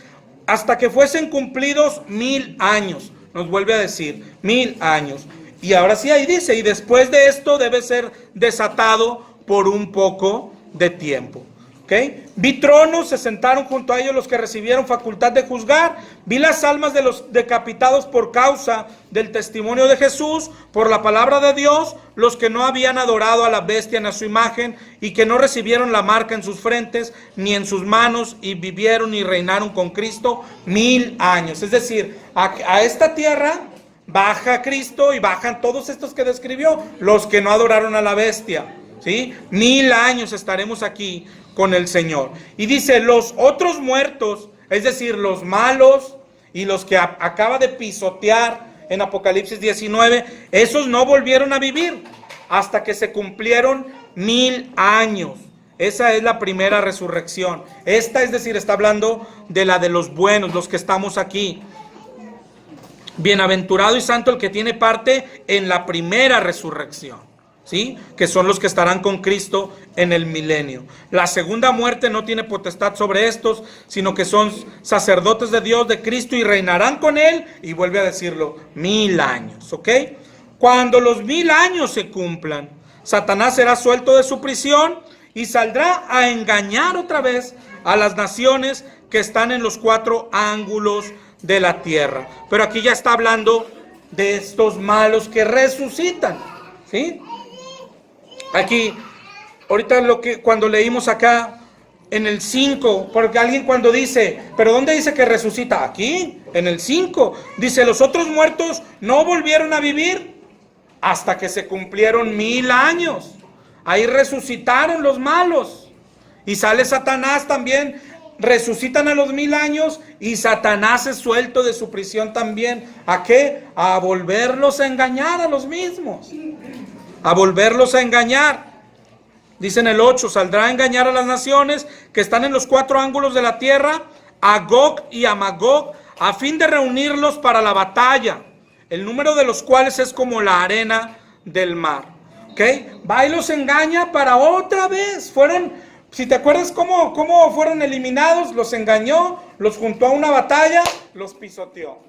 A: hasta que fuesen cumplidos 1000 años. Nos vuelve a decir, 1000 años. Y ahora sí ahí dice, y después de esto debe ser desatado por un poco de tiempo. ¿Okay? Vi tronos, se sentaron junto a ellos los que recibieron facultad de juzgar. Vi las almas de los decapitados por causa del testimonio de Jesús, por la palabra de Dios, los que no habían adorado a la bestia ni a su imagen, y que no recibieron la marca en sus frentes ni en sus manos, y vivieron y reinaron con Cristo 1000 años. Es decir, a esta tierra baja Cristo y bajan todos estos que describió, los que no adoraron a la bestia, ¿sí? 1000 años estaremos aquí con el Señor. Y dice, los otros muertos, es decir, los malos y los que acaba de pisotear en Apocalipsis 19, esos no volvieron a vivir hasta que se cumplieron 1000 años. Esa es la primera resurrección. Esta, es decir, está hablando de la de los buenos, los que estamos aquí. Bienaventurado y santo el que tiene parte en la primera resurrección, ¿sí? Que son los que estarán con Cristo en el milenio. La segunda muerte no tiene potestad sobre estos, sino que son sacerdotes de Dios, de Cristo, y reinarán con Él, y vuelve a decirlo, 1000 años, ¿ok? Cuando los 1000 años se cumplan, Satanás será suelto de su prisión y saldrá a engañar otra vez a las naciones que están en los 4 ángulos de la tierra. Pero aquí ya está hablando de estos malos que resucitan, ¿sí? Aquí, ahorita cuando leímos acá en el 5, porque alguien cuando dice, ¿pero dónde dice que resucita? Aquí, en el 5, dice, los otros muertos no volvieron a vivir hasta que se cumplieron 1000 años. Ahí resucitaron los malos. Y sale Satanás también, resucitan a los 1000 años y Satanás es suelto de su prisión también. ¿A qué? A volverlos a engañar a los mismos. A volverlos a engañar. Dice en el 8, saldrá a engañar a las naciones que están en los 4 ángulos de la tierra, a Gog y a Magog, a fin de reunirlos para la batalla, el número de los cuales es como la arena del mar. ¿Ok? Va y los engaña para otra vez. Si te acuerdas cómo fueron eliminados, los engañó, los juntó a una batalla, los pisoteó.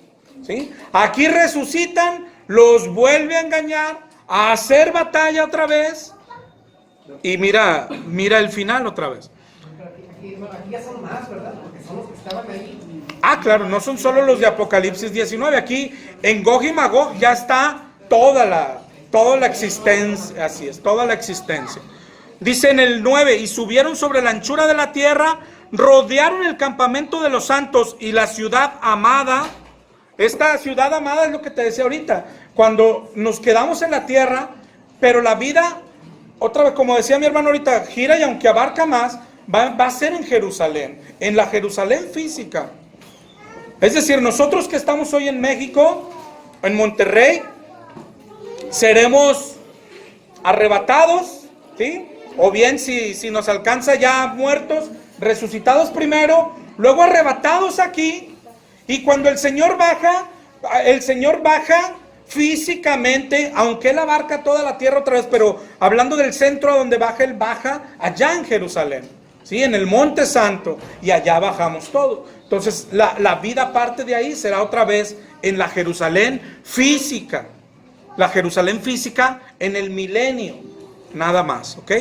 A: ¿Sí? Aquí resucitan, los vuelve a engañar, a hacer batalla otra vez, y mira el final otra vez.
B: Aquí ya son más, ¿verdad? Porque son los que estaban ahí.
A: Ah, claro, no son solo los de Apocalipsis 19. Aquí en Gog y Magog ya está toda la existencia, así es, toda la existencia. Dice en el 9, y subieron sobre la anchura de la tierra, rodearon el campamento de los santos y la ciudad amada. Esta ciudad amada es lo que te decía ahorita, cuando nos quedamos en la tierra, pero la vida, otra vez, como decía mi hermano ahorita, gira, y aunque abarca más, va a ser en Jerusalén, en la Jerusalén física. Es decir, nosotros que estamos hoy en México, en Monterrey, seremos arrebatados, ¿sí? O bien si nos alcanza ya muertos, resucitados primero, luego arrebatados aquí, y cuando el Señor baja físicamente, aunque Él abarca toda la tierra otra vez, pero hablando del centro a donde baja, Él baja allá en Jerusalén, ¿sí? En el Monte Santo, y allá bajamos todo. Entonces la vida parte de ahí, será otra vez en la Jerusalén física. La Jerusalén física en el milenio, nada más, ¿ok?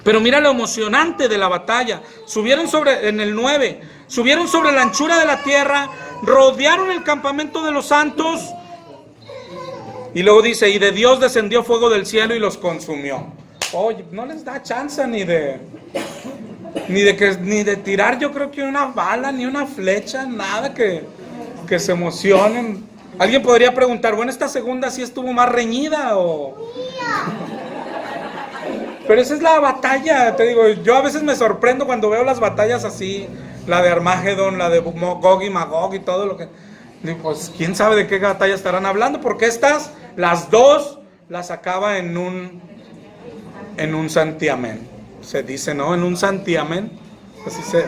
A: Pero mira lo emocionante de la batalla. En el 9, subieron sobre la anchura de la tierra, rodearon el campamento de los santos. Y luego dice, y de Dios descendió fuego del cielo y los consumió. Oye, no les da chance ni de tirar, yo creo que una bala, ni una flecha, nada que se emocionen. Alguien podría preguntar, bueno, esta segunda sí estuvo más reñida o... Pero esa es la batalla, te digo, yo a veces me sorprendo cuando veo las batallas así, la de Armagedón, la de Gog y Magog y todo lo que... Digo, pues quién sabe de qué batalla estarán hablando, porque las dos, las acaba en un santiamén. Se dice, ¿no? En un santiamén,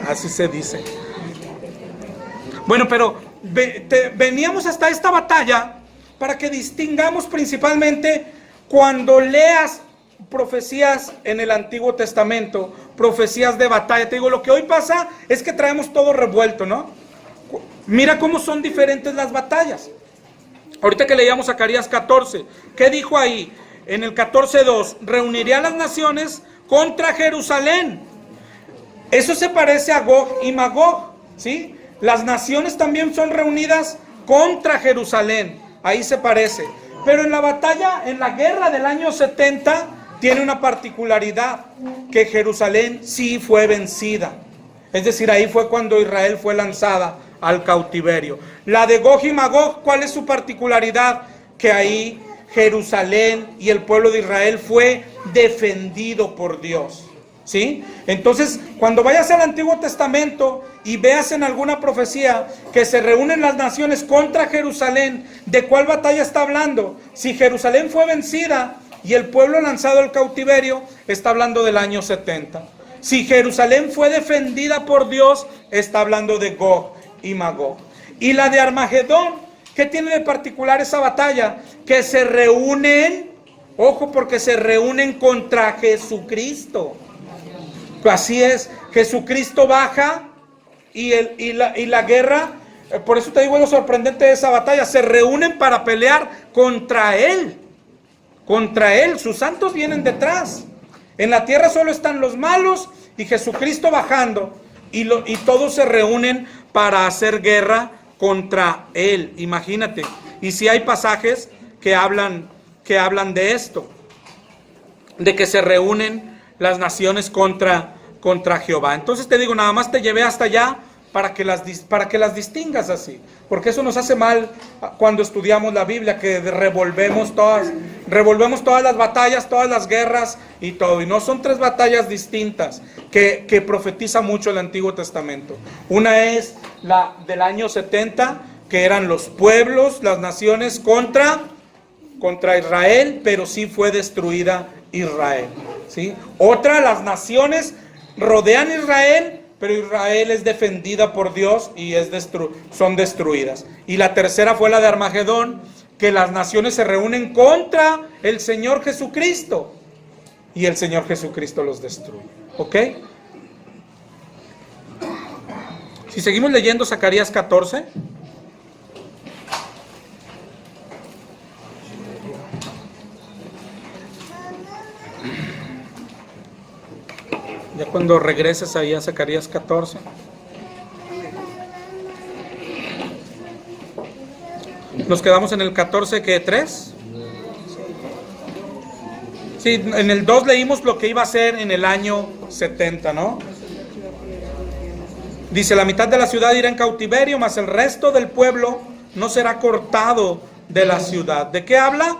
A: así se dice. Bueno, pero veníamos hasta esta batalla para que distingamos principalmente cuando leas profecías en el Antiguo Testamento, profecías de batalla. Te digo, lo que hoy pasa es que traemos todo revuelto, ¿no? Mira cómo son diferentes las batallas. Ahorita que leíamos Zacarías 14, ¿qué dijo ahí? En el 14:2, reuniré a las naciones contra Jerusalén. Eso se parece a Gog y Magog, ¿sí? Las naciones también son reunidas contra Jerusalén, ahí se parece. Pero en la batalla, en la guerra del año 70, tiene una particularidad, que Jerusalén sí fue vencida. Es decir, ahí fue cuando Israel fue lanzada al cautiverio. La de Gog y Magog, ¿cuál es su particularidad? Que ahí Jerusalén y el pueblo de Israel fue defendido por Dios, ¿sí? Entonces, cuando vayas al Antiguo Testamento y veas en alguna profecía que se reúnen las naciones contra Jerusalén, ¿de cuál batalla está hablando? Si Jerusalén fue vencida y el pueblo lanzado al cautiverio, está hablando del año 70. Si Jerusalén fue defendida por Dios, está hablando de Gog y Magog. Y la de Armagedón, ¿qué tiene de particular esa batalla? Que se reúnen, ojo, porque se reúnen contra Jesucristo. Así es, Jesucristo baja y la guerra, por eso te digo lo sorprendente de esa batalla, se reúnen para pelear contra Él. Contra Él, sus santos vienen detrás. En la tierra solo están los malos y Jesucristo bajando. Y todos se reúnen para hacer guerra contra Él. Imagínate. Y si hay pasajes que hablan de esto, de que se reúnen las naciones contra Jehová. Entonces te digo, nada más te llevé hasta allá para que las distingas así, porque eso nos hace mal cuando estudiamos la Biblia, que revolvemos todas las batallas, todas las guerras y todo, y no son tres batallas distintas que profetiza mucho el Antiguo Testamento. Una es la del año 70, que eran los pueblos, las naciones contra Israel, pero sí fue destruida Israel, ¿sí? Otra, las naciones rodean Israel, pero Israel es defendida por Dios y son destruidas. Y la tercera fue la de Armagedón, que las naciones se reúnen contra el Señor Jesucristo y el Señor Jesucristo los destruye. ¿Ok? Si seguimos leyendo Zacarías 14. Ya cuando regreses ahí a Zacarías 14. Nos quedamos en el 14, ¿qué? 3. Sí, en el 2 leímos lo que iba a ser en el año 70, ¿no? Dice, la mitad de la ciudad irá en cautiverio, mas el resto del pueblo no será cortado de la ciudad. ¿De qué habla?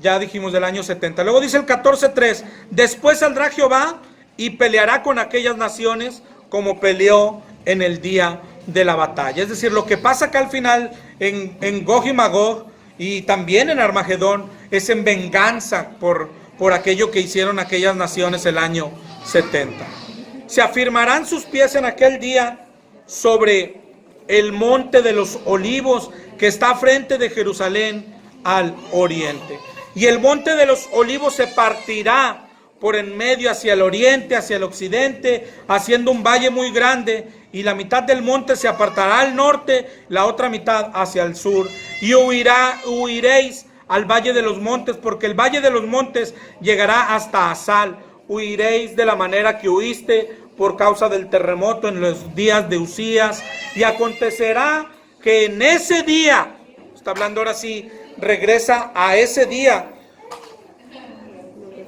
A: Ya dijimos del año 70. Luego dice el 14:3, después saldrá Jehová y peleará con aquellas naciones como peleó en el día de la batalla. Es decir, lo que pasa acá al final en Gog y Magog y también en Armagedón es en venganza por aquello que hicieron aquellas naciones el año 70. Se afirmarán sus pies en aquel día sobre el monte de los olivos que está frente de Jerusalén al oriente. Y el monte de los olivos se partirá por en medio hacia el oriente, hacia el occidente, haciendo un valle muy grande, y la mitad del monte se apartará al norte, la otra mitad hacia el sur. Y huiréis al valle de los montes, porque el valle de los montes llegará hasta Asal. huiréis de la manera que huiste por causa del terremoto en los días de Usías. Y acontecerá que en ese día, está hablando ahora sí, regresa a ese día,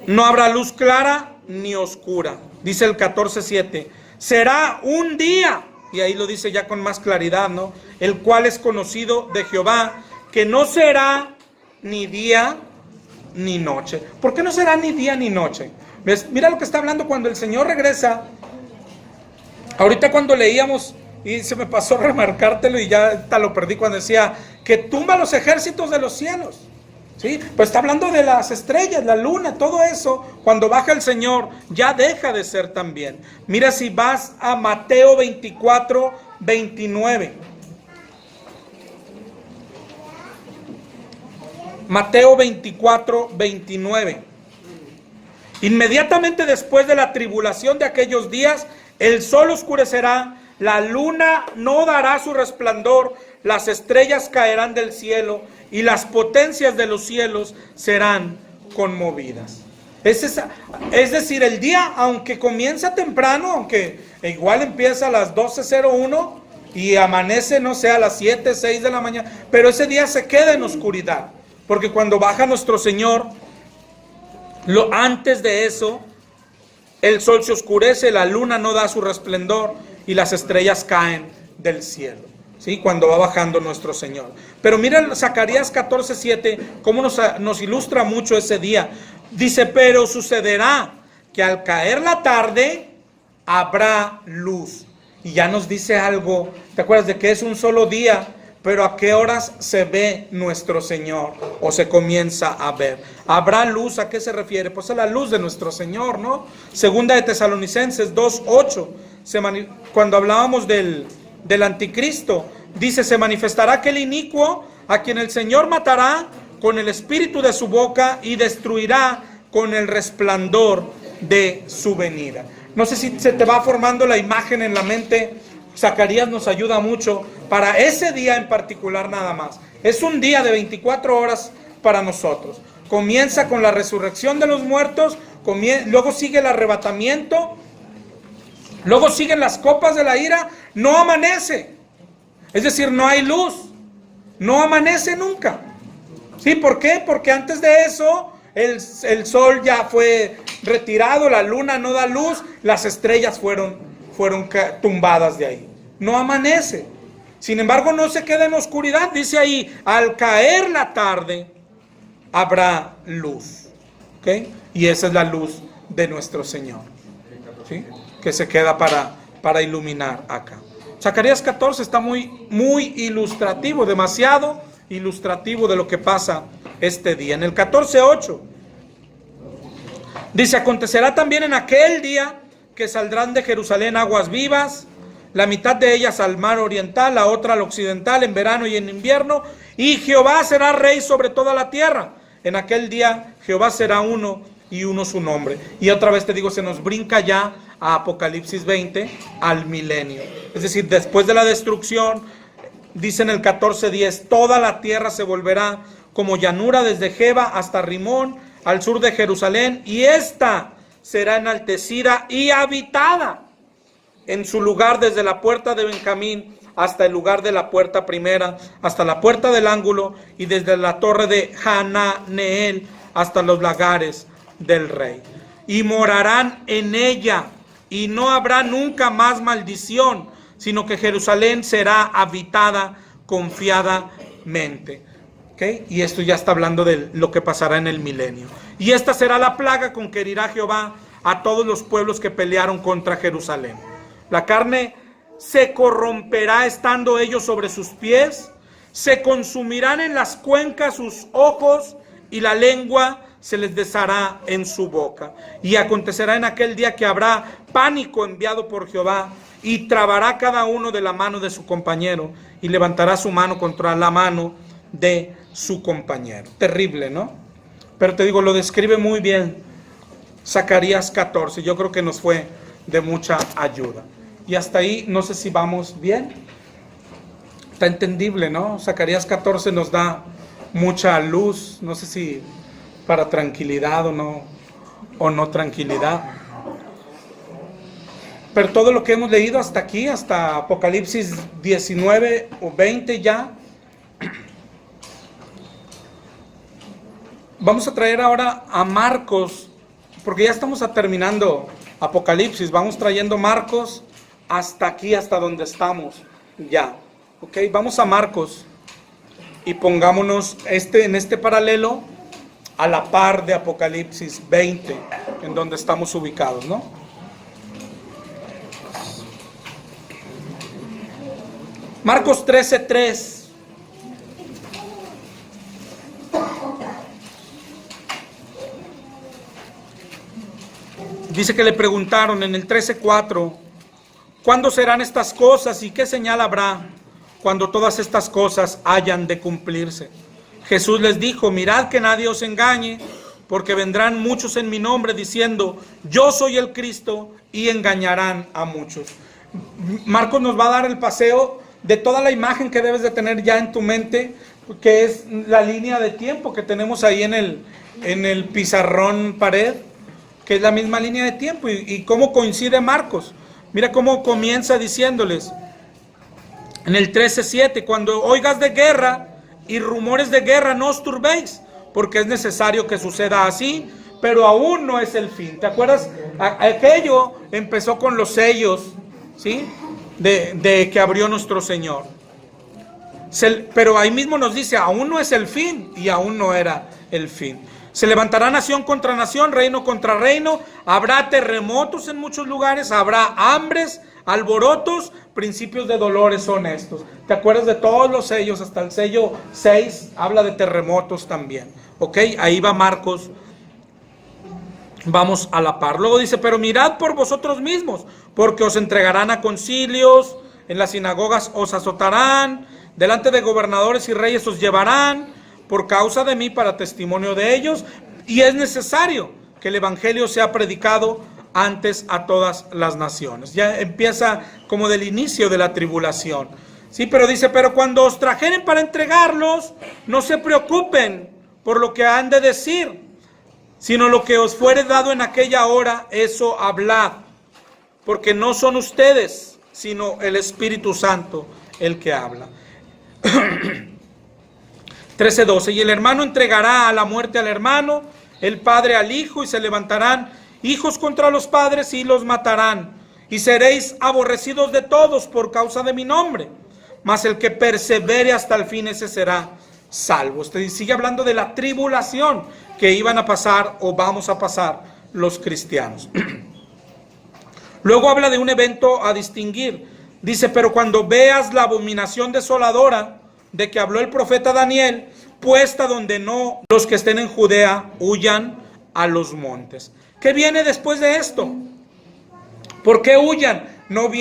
A: no habrá luz clara ni oscura. Dice el 14:7, será un día, y ahí lo dice ya con más claridad, ¿no? El cual es conocido de Jehová, que no será ni día ni noche. ¿Por qué no será ni día ni noche? ¿Ves? Mira lo que está hablando cuando el Señor regresa. Ahorita cuando leíamos, y se me pasó remarcártelo y ya hasta lo perdí cuando decía que tumba los ejércitos de los cielos. ¿Sí? Pues está hablando de las estrellas, la luna, todo eso. Cuando baja el Señor ya deja de ser también. Mira si vas a Mateo 24:29. Mateo 24:29. Inmediatamente después de la tribulación de aquellos días, el sol oscurecerá, la luna no dará su resplandor, las estrellas caerán del cielo y las potencias de los cielos serán conmovidas. Es decir, el día, aunque comienza temprano, aunque igual empieza a las 12:01 y amanece, no sé, a las 7, 6 de la mañana, pero ese día se queda en oscuridad, porque cuando baja nuestro Señor, antes de eso, el sol se oscurece, la luna no da su resplandor y las estrellas caen del cielo. ¿Sí? Cuando va bajando nuestro Señor. Pero mira Zacarías 14:7, cómo nos ilustra mucho ese día. Dice, pero sucederá que al caer la tarde habrá luz. Y ya nos dice algo, ¿te acuerdas de que es un solo día? Pero ¿a qué horas se ve nuestro Señor? O se comienza a ver. ¿Habrá luz? ¿A qué se refiere? Pues a la luz de nuestro Señor, ¿no? Segunda de Tesalonicenses 2:8. Cuando hablábamos del anticristo, dice, se manifestará aquel inicuo a quien el Señor matará con el espíritu de su boca y destruirá con el resplandor de su venida. No sé si se te va formando la imagen en la mente. Zacarías nos ayuda mucho para ese día en particular nada más. Es un día de 24 horas para nosotros. Comienza con la resurrección de los muertos, luego sigue el arrebatamiento, luego siguen las copas de la ira, no amanece. Es decir, no hay luz, no amanece nunca. ¿Sí? ¿Por qué? Porque antes de eso el sol ya fue retirado, la luna no da luz, las estrellas fueron tumbadas de ahí. No amanece. Sin embargo, no se queda en oscuridad. Dice ahí, al caer la tarde habrá luz. ¿Ok? Y esa es la luz de nuestro Señor. ¿Sí? Que se queda para iluminar acá. Zacarías 14 está muy, muy ilustrativo, demasiado ilustrativo de lo que pasa este día. En el 14:8 dice, acontecerá también en aquel día que saldrán de Jerusalén aguas vivas, la mitad de ellas al mar oriental, la otra al occidental, en verano y en invierno, y Jehová será rey sobre toda la tierra. En aquel día Jehová será uno y uno su nombre. Y otra vez te digo, se nos brinca ya a Apocalipsis 20, al milenio. Es decir, después de la destrucción, dice en el 14:10, toda la tierra se volverá como llanura desde Geba hasta Rimón, al sur de Jerusalén, y esta será enaltecida y habitada en su lugar desde la puerta de Benjamín hasta el lugar de la puerta primera, hasta la puerta del ángulo, y desde la torre de Hananeel hasta los lagares del rey. Y morarán en ella, y no habrá nunca más maldición, sino que Jerusalén será habitada confiadamente. ¿Okay? Y esto ya está hablando de lo que pasará en el milenio. Y esta será la plaga con que herirá Jehová a todos los pueblos que pelearon contra Jerusalén. La carne se corromperá estando ellos sobre sus pies, se consumirán en las cuencas sus ojos, y la lengua se les deshará en su boca. Y acontecerá en aquel día que habrá pánico enviado por Jehová, y trabará cada uno de la mano de su compañero, y levantará su mano contra la mano de su compañero. Terrible, ¿no? Pero te digo, lo describe muy bien Zacarías 14. Yo creo que nos fue de mucha ayuda. Y hasta ahí, no sé si vamos bien. Está entendible, ¿no? Zacarías 14 nos da mucha luz. No sé si para tranquilidad o no. o no tranquilidad. Pero todo lo que hemos leído hasta aquí, hasta Apocalipsis 19 o 20 ya, vamos a traer ahora a Marcos, porque ya estamos terminando Apocalipsis, vamos trayendo Marcos hasta aquí, hasta donde estamos ya. Ok, vamos a Marcos y pongámonos en este paralelo a la par de Apocalipsis 20, en donde estamos ubicados, ¿no? Marcos 13:3. Dice que le preguntaron en el 13:4, ¿cuándo serán estas cosas y qué señal habrá cuando todas estas cosas hayan de cumplirse? Jesús les dijo, mirad que nadie os engañe, porque vendrán muchos en mi nombre diciendo, yo soy el Cristo, y engañarán a muchos. Marcos nos va a dar el paseo de toda la imagen que debes de tener ya en tu mente, que es la línea de tiempo que tenemos ahí en el pizarrón pared, que es la misma línea de tiempo, y cómo coincide Marcos. Mira cómo comienza diciéndoles, en el 13:7, cuando oigas de guerra y rumores de guerra, no os turbéis, porque es necesario que suceda así, pero aún no es el fin. ¿Te acuerdas? Aquello empezó con los sellos, ¿sí?, de que abrió nuestro Señor. Pero ahí mismo nos dice, aún no es el fin, y aún no era el fin. Se levantará nación contra nación, reino contra reino, habrá terremotos en muchos lugares, habrá hambres, alborotos, principios de dolores son estos. ¿Te acuerdas de todos los sellos? Hasta el sello 6 habla de terremotos también. Ok, ahí va Marcos. Vamos a la par. Luego dice, pero mirad por vosotros mismos, porque os entregarán a concilios, en las sinagogas os azotarán, delante de gobernadores y reyes os llevarán, por causa de mí, para testimonio de ellos, y es necesario que el evangelio sea predicado antes a todas las naciones. Ya empieza como del inicio de la tribulación. Sí, pero dice, pero cuando os trajeren para entregarlos, no se preocupen por lo que han de decir, sino lo que os fuere dado en aquella hora, eso hablad, porque no son ustedes, sino el Espíritu Santo el que habla. 13:12, y el hermano entregará a la muerte al hermano, el padre al hijo, y se levantarán hijos contra los padres y los matarán, y seréis aborrecidos de todos por causa de mi nombre, mas el que persevere hasta el fin, ese será salvo. Usted sigue hablando de la tribulación que iban a pasar o vamos a pasar los cristianos. Luego habla de un evento a distinguir. Dice, pero cuando veas la abominación desoladora de que habló el profeta Daniel, puesta donde no, los que estén en Judea huyan a los montes. ¿Qué viene después de esto? ¿Por qué huyan? No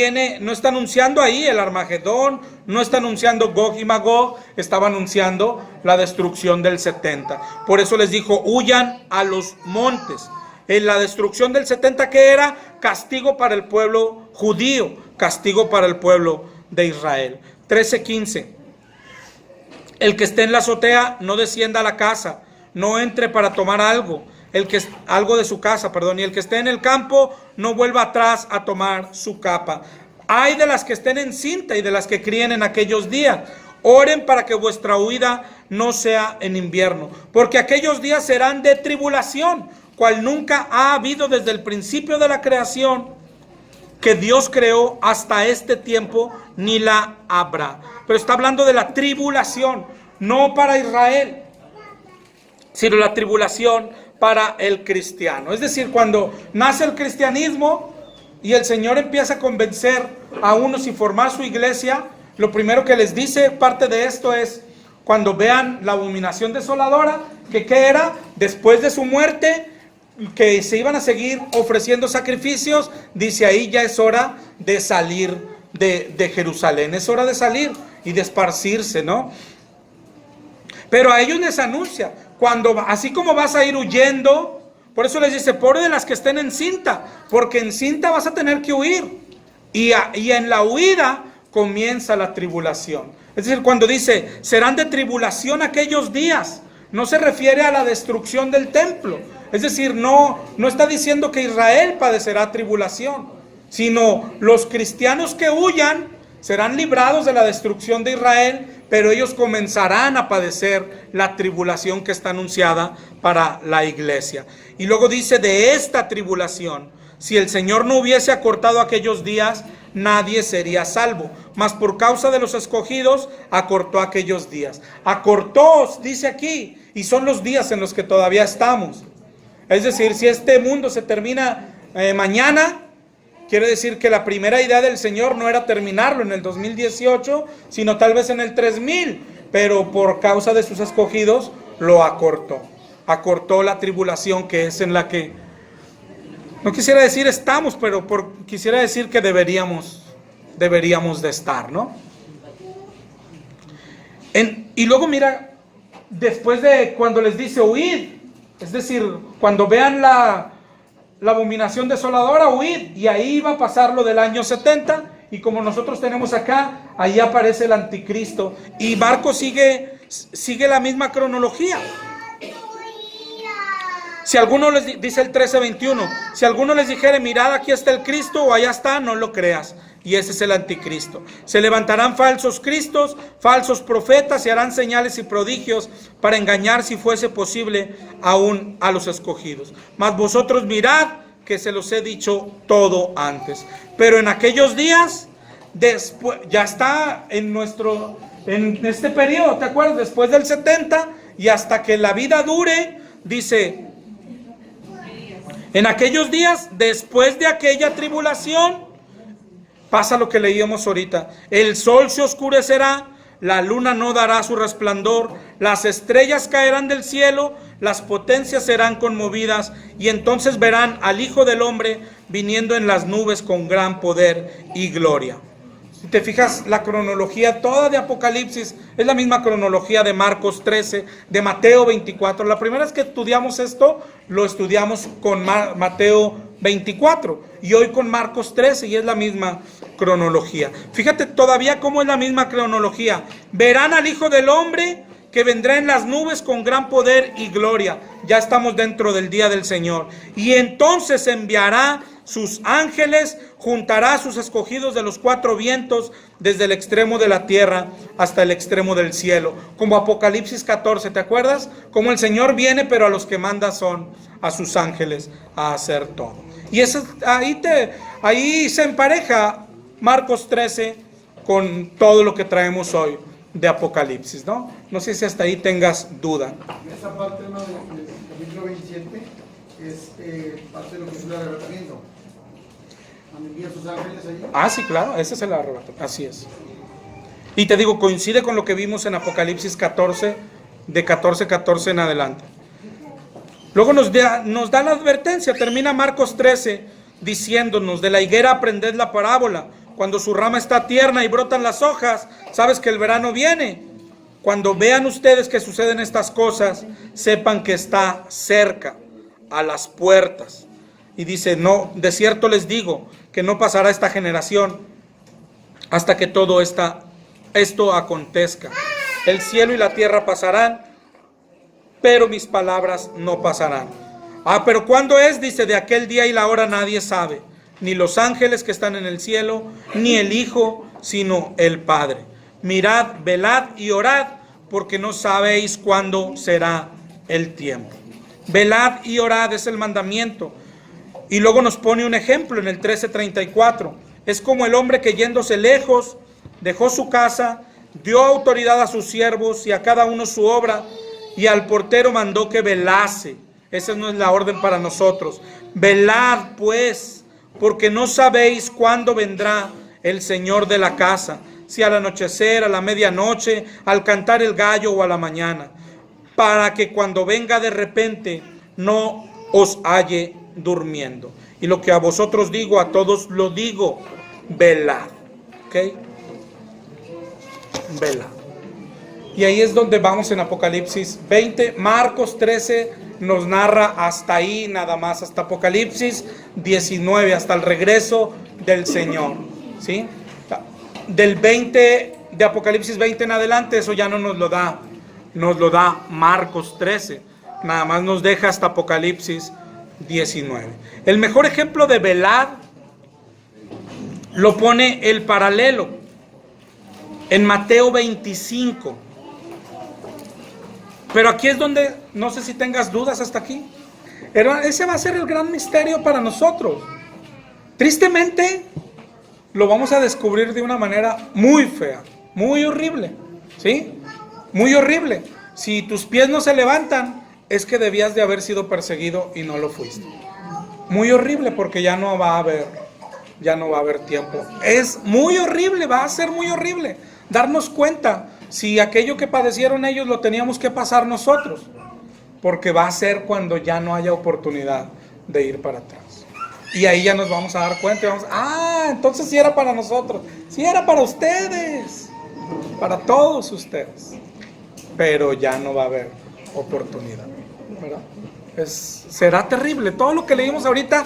A: está anunciando ahí el Armagedón, no está anunciando Gog y Magog, estaba anunciando la destrucción del 70. Por eso les dijo, huyan a los montes. En la destrucción del 70, ¿qué era? Castigo para el pueblo judío, castigo para el pueblo de Israel. 13:15. El que esté en la azotea no descienda a la casa, no entre para tomar algo de su casa, y el que esté en el campo no vuelva atrás a tomar su capa. Ay de las que estén en cinta y de las que críen en aquellos días. Oren para que vuestra huida no sea en invierno, porque aquellos días serán de tribulación, cual nunca ha habido desde el principio de la creación que Dios creó hasta este tiempo, ni la habrá. Pero está hablando de la tribulación, no para Israel, sino la tribulación para el cristiano. Es decir, cuando nace el cristianismo y el Señor empieza a convencer a unos y formar su iglesia, lo primero que les dice, parte de esto es, cuando vean la abominación desoladora, que ¿qué era? Después de su muerte, que se iban a seguir ofreciendo sacrificios, dice ahí ya es hora de salir de Jerusalén, es hora de salir y de esparcirse, ¿no? Pero a ellos les anuncia, así como vas a ir huyendo, por eso les dice, pobre de las que estén en cinta, porque en cinta vas a tener que huir, y en la huida comienza la tribulación. Es decir, cuando dice, serán de tribulación aquellos días, no se refiere a la destrucción del templo, Es decir, no está diciendo que Israel padecerá tribulación, sino los cristianos que huyan serán librados de la destrucción de Israel, pero ellos comenzarán a padecer la tribulación que está anunciada para la iglesia. Y luego dice, de esta tribulación, si el Señor no hubiese acortado aquellos días, nadie sería salvo. Mas por causa de los escogidos, acortó aquellos días. Acortó, dice aquí, y son los días en los que todavía estamos. Es decir, si este mundo se termina mañana, quiere decir que la primera idea del Señor no era terminarlo en el 2018, sino tal vez en el 3000, pero por causa de sus escogidos lo acortó. Acortó la tribulación, que es en la que, no quisiera decir estamos, pero quisiera decir que deberíamos de estar, ¿no? Y luego mira, después de cuando les dice huid, es decir, cuando vean la abominación desoladora, huid, y ahí va a pasar lo del año 70, y como nosotros tenemos acá, ahí aparece el anticristo, y Marcos sigue la misma cronología. Si alguno les dice el 13:21, si alguno les dijere, mirad, aquí está el Cristo, o allá está, no lo creas. Y ese es el anticristo. Se levantarán falsos cristos, falsos profetas, y harán señales y prodigios para engañar, si fuese posible, aún a los escogidos. Mas vosotros mirad, que se los he dicho todo antes. Pero en aquellos días, después, ya está en este periodo, ¿te acuerdas? Después del 70, y hasta que la vida dure, dice, en aquellos días, después de aquella tribulación, pasa lo que leíamos ahorita. El sol se oscurecerá, la luna no dará su resplandor, las estrellas caerán del cielo, las potencias serán conmovidas, y entonces verán al Hijo del Hombre viniendo en las nubes con gran poder y gloria. Si te fijas, la cronología toda de Apocalipsis es la misma cronología de Marcos 13, de Mateo 24. La primera vez que estudiamos esto, lo estudiamos con Mateo 24 y hoy con Marcos 13, y es la misma cronología. Fíjate todavía cómo es la misma cronología. Verán al Hijo del Hombre que vendrá en las nubes con gran poder y gloria. Ya estamos dentro del día del Señor. Y entonces enviará sus ángeles, juntará a sus escogidos de los cuatro vientos, desde el extremo de la tierra hasta el extremo del cielo. Como Apocalipsis 14, ¿te acuerdas? Como el Señor viene, pero a los que manda son a sus ángeles a hacer todo. Y eso, ahí se empareja Marcos 13 con todo lo que traemos hoy de Apocalipsis, ¿no? No sé si hasta ahí tengas duda.
C: Esa parte del capítulo 27 es parte de lo que es el arrebatamiento. ¿Envía sus ángeles allí?
A: Ah, sí, claro, ese es el arrebatamiento, así es. Y te digo, coincide con lo que vimos en Apocalipsis 14, de 14:14 en adelante. Luego nos da la advertencia, termina Marcos 13 diciéndonos, de la higuera aprended la parábola, cuando su rama está tierna y brotan las hojas, sabes que el verano viene. Cuando vean ustedes que suceden estas cosas, sepan que está cerca, a las puertas. Y dice, no, de cierto les digo, que no pasará esta generación hasta que todo esto acontezca. El cielo y la tierra pasarán, pero mis palabras no pasarán. Pero ¿cuándo es? Dice, de aquel día y la hora nadie sabe, ni los ángeles que están en el cielo, ni el Hijo, sino el Padre. Mirad, velad y orad, porque no sabéis cuándo será el tiempo. Velad y orad es el mandamiento. Y luego nos pone un ejemplo en el 13:34. Es como el hombre que yéndose lejos, dejó su casa, dio autoridad a sus siervos y a cada uno su obra, y al portero mandó que velase. Esa no es la orden para nosotros. Velad pues, porque no sabéis cuándo vendrá el Señor de la casa, si al anochecer, a la medianoche, al cantar el gallo o a la mañana, para que cuando venga de repente no os halle durmiendo. Y lo que a vosotros digo, a todos lo digo, velad. ¿Ok? Velad. Y ahí es donde vamos en Apocalipsis 20. Marcos 13 nos narra hasta ahí nada más, hasta Apocalipsis 19, hasta el regreso del Señor. ¿Sí? Del 20, de Apocalipsis 20 en adelante, eso ya no nos lo da Marcos 13. nada más nos deja hasta Apocalipsis 19. El mejor ejemplo de velad lo pone el paralelo en Mateo 25. Pero aquí es donde, no sé si tengas dudas hasta aquí. Ese va a ser el gran misterio para nosotros. Tristemente, lo vamos a descubrir de una manera muy fea, muy horrible, ¿sí? Muy horrible. Si tus pies no se levantan, es que debías de haber sido perseguido y no lo fuiste. Muy horrible, porque ya no va a haber tiempo. Es muy horrible, va a ser muy horrible darnos cuenta si aquello que padecieron ellos lo teníamos que pasar nosotros, porque va a ser cuando ya no haya oportunidad de ir para atrás. Y ahí ya nos vamos a dar cuenta y vamos, entonces sí era para nosotros, sí era para ustedes, para todos ustedes, pero ya no va a haber oportunidad, ¿verdad? Será terrible. Todo lo que leímos ahorita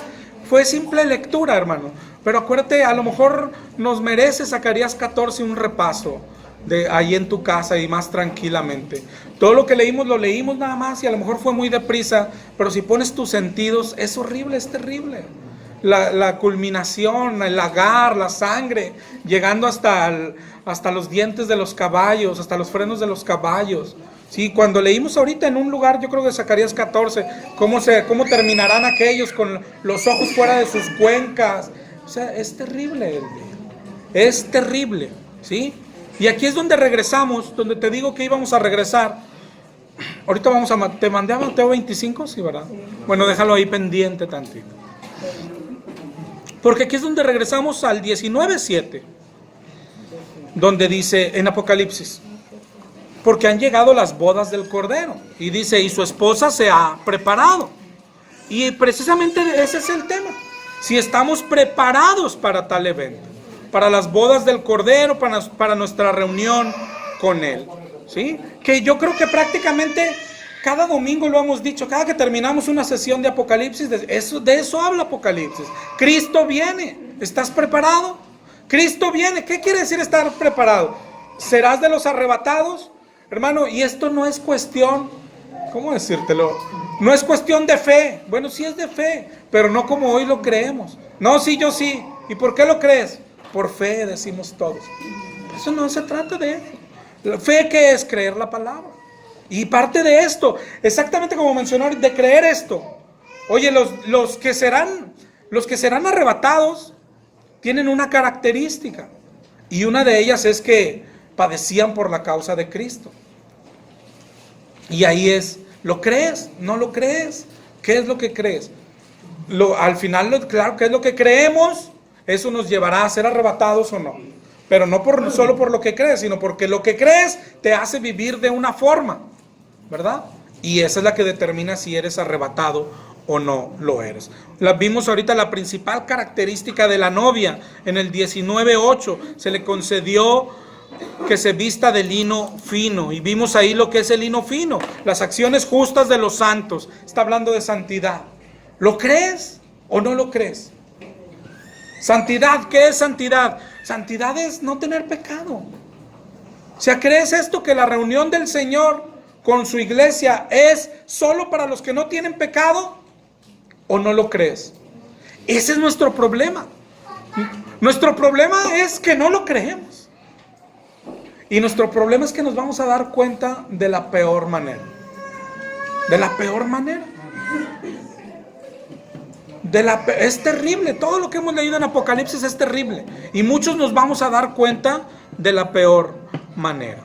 A: fue simple lectura, hermano, pero acuérdate, a lo mejor nos merece Zacarías 14 un repaso de ahí en tu casa y más tranquilamente. Todo lo que leímos lo leímos nada más y a lo mejor fue muy deprisa, pero si pones tus sentidos es horrible, es terrible. La culminación, el lagar, la sangre, llegando hasta los dientes de los caballos, hasta los frenos de los caballos. Sí, cuando leímos ahorita en un lugar, yo creo que Zacarías 14, cómo terminarán aquellos con los ojos fuera de sus cuencas. O sea, es terrible, es terrible, ¿sí? Y aquí es donde regresamos, donde te digo que íbamos a regresar. Ahorita te mandé a Mateo 25, sí, ¿verdad? Bueno, déjalo ahí pendiente tantito. Porque aquí es donde regresamos al 19:7, donde dice en Apocalipsis, porque han llegado las bodas del Cordero. Y dice, y su esposa se ha preparado. Y precisamente ese es el tema. Si estamos preparados para tal evento, para las bodas del Cordero, para nuestra reunión con Él, ¿sí? Que yo creo que prácticamente cada domingo lo hemos dicho, cada que terminamos una sesión de Apocalipsis, de eso habla Apocalipsis. Cristo viene, ¿estás preparado? Cristo viene, ¿qué quiere decir estar preparado? ¿Serás de los arrebatados? Hermano, y esto no es cuestión, ¿cómo decírtelo? No es cuestión de fe. Bueno, sí es de fe, pero no como hoy lo creemos. No, sí, yo sí. ¿Y por qué lo crees? Por fe, decimos todos. Eso no se trata de eso. La fe, ¿qué es? Creer la palabra. Y parte de esto, exactamente como mencionó, de creer esto. Oye, los que serán arrebatados tienen una característica. Y una de ellas es que padecían por la causa de Cristo. Y ahí es, ¿lo crees? ¿No lo crees? ¿Qué es lo que crees? Al final, claro, ¿qué es lo que creemos? Eso nos llevará a ser arrebatados o no. Pero no solo por lo que crees, sino porque lo que crees te hace vivir de una forma, ¿verdad? Y esa es la que determina si eres arrebatado o no lo eres. Vimos ahorita la principal característica de la novia. En el 19:8 se le concedió que se vista de lino fino. Y vimos ahí lo que es el lino fino. Las acciones justas de los santos. Está hablando de santidad. ¿Lo crees o no lo crees? Santidad, ¿qué es santidad? Santidad es no tener pecado. O sea, ¿crees esto, que la reunión del Señor con su iglesia es solo para los que no tienen pecado? ¿O no lo crees? Ese es nuestro problema. Nuestro problema es que no lo creemos. Y nuestro problema es que nos vamos a dar cuenta de la peor manera. De la peor manera. Es terrible. Todo lo que hemos leído en Apocalipsis es terrible. Y muchos nos vamos a dar cuenta de la peor manera.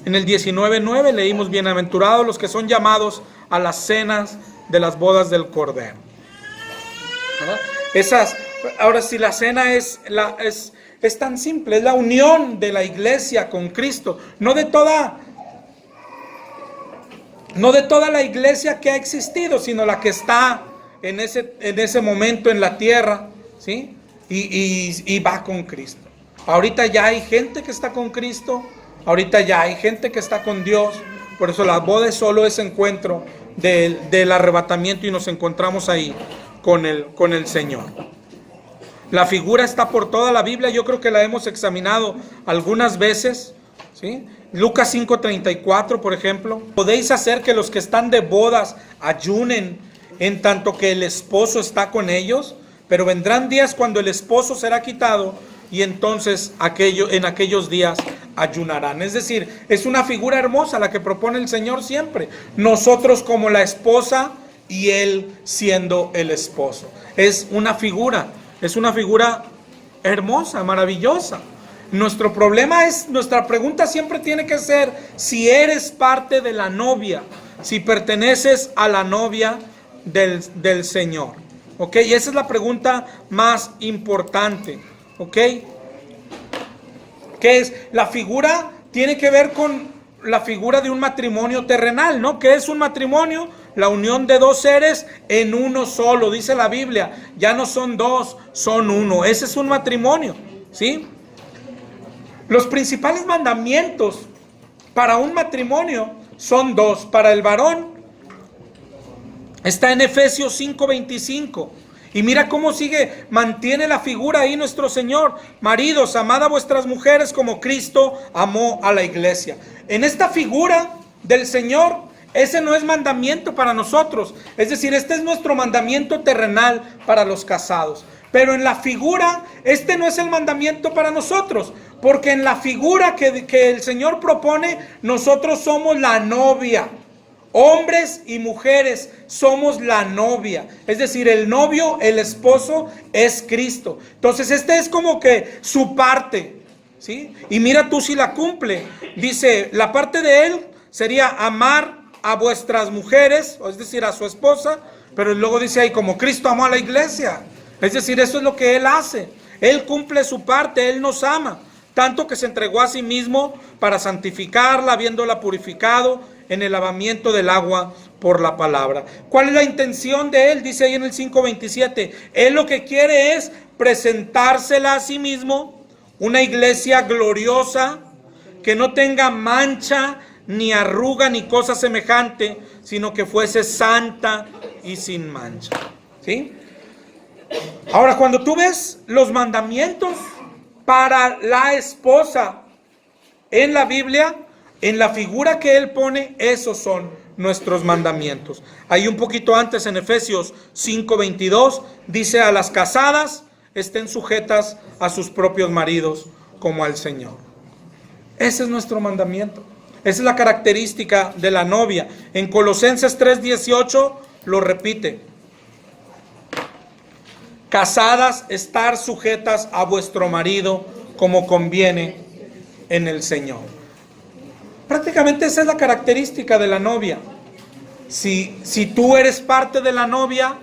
A: En el 19:9 leímos: bienaventurados los que son llamados a las cenas de las bodas del Cordero. ¿Verdad? Ahora, si la cena es tan simple, es la unión de la iglesia con Cristo, no de toda la iglesia que ha existido, sino la que está en ese momento en la tierra, ¿sí? Y va con Cristo. Ahorita ya hay gente que está con Cristo, ahorita ya hay gente que está con Dios. Por eso la boda es solo ese encuentro del arrebatamiento y nos encontramos ahí con el Señor. La figura está por toda la Biblia. Yo creo que la hemos examinado algunas veces, ¿sí? Lucas 5:34, por ejemplo. Podéis hacer que los que están de bodas ayunen en tanto que el esposo está con ellos, pero vendrán días cuando el esposo será quitado y entonces en aquellos días ayunarán. Es decir, es una figura hermosa la que propone el Señor siempre. Nosotros como la esposa y Él siendo el esposo. Es una figura hermosa, maravillosa. Nuestra pregunta siempre tiene que ser si eres parte de la novia, si perteneces a la novia del Señor. ¿Ok? Y esa es la pregunta más importante. ¿Ok? ¿Qué es? La figura tiene que ver con la figura de un matrimonio terrenal, ¿no? ¿Qué es un matrimonio? La unión de dos seres en uno solo, dice la Biblia. Ya no son dos, son uno. Ese es un matrimonio, ¿sí? Los principales mandamientos para un matrimonio son dos. Para el varón está en Efesios 5:25. Y mira cómo mantiene la figura ahí nuestro Señor. Maridos, amad a vuestras mujeres como Cristo amó a la iglesia. En esta figura del Señor, ese no es mandamiento para nosotros. Es decir, este es nuestro mandamiento terrenal para los casados. Pero en la figura, este no es el mandamiento para nosotros. Porque en la figura que el Señor propone, nosotros somos la novia. Hombres y mujeres somos la novia. Es decir, el novio, el esposo es Cristo. Entonces este es como que su parte, ¿sí? Y mira tú si la cumple. Dice, la parte de él sería amar a vuestras mujeres, es decir, a su esposa. Pero luego dice ahí, como Cristo amó a la iglesia. Es decir, eso es lo que Él hace. Él cumple su parte, Él nos ama. Tanto que se entregó a sí mismo para santificarla, habiéndola purificado en el lavamiento del agua por la palabra. ¿Cuál es la intención de Él? Dice ahí en el 5:27. Él lo que quiere es presentársela a sí mismo, una iglesia gloriosa, que no tenga mancha, ni arruga, ni cosa semejante, sino que fuese santa y sin mancha. ¿Sí? Ahora, cuando tú ves los mandamientos para la esposa en la Biblia, en la figura que Él pone, esos son nuestros mandamientos. Ahí un poquito antes en Efesios 5:22 dice: a las casadas estén sujetas a sus propios maridos como al Señor. Ese es nuestro mandamiento. Esa es la característica de la novia. En Colosenses 3:18 lo repite: casadas, estar sujetas a vuestro marido como conviene en el Señor. Prácticamente esa es la característica de la novia. Si tú eres parte de la novia,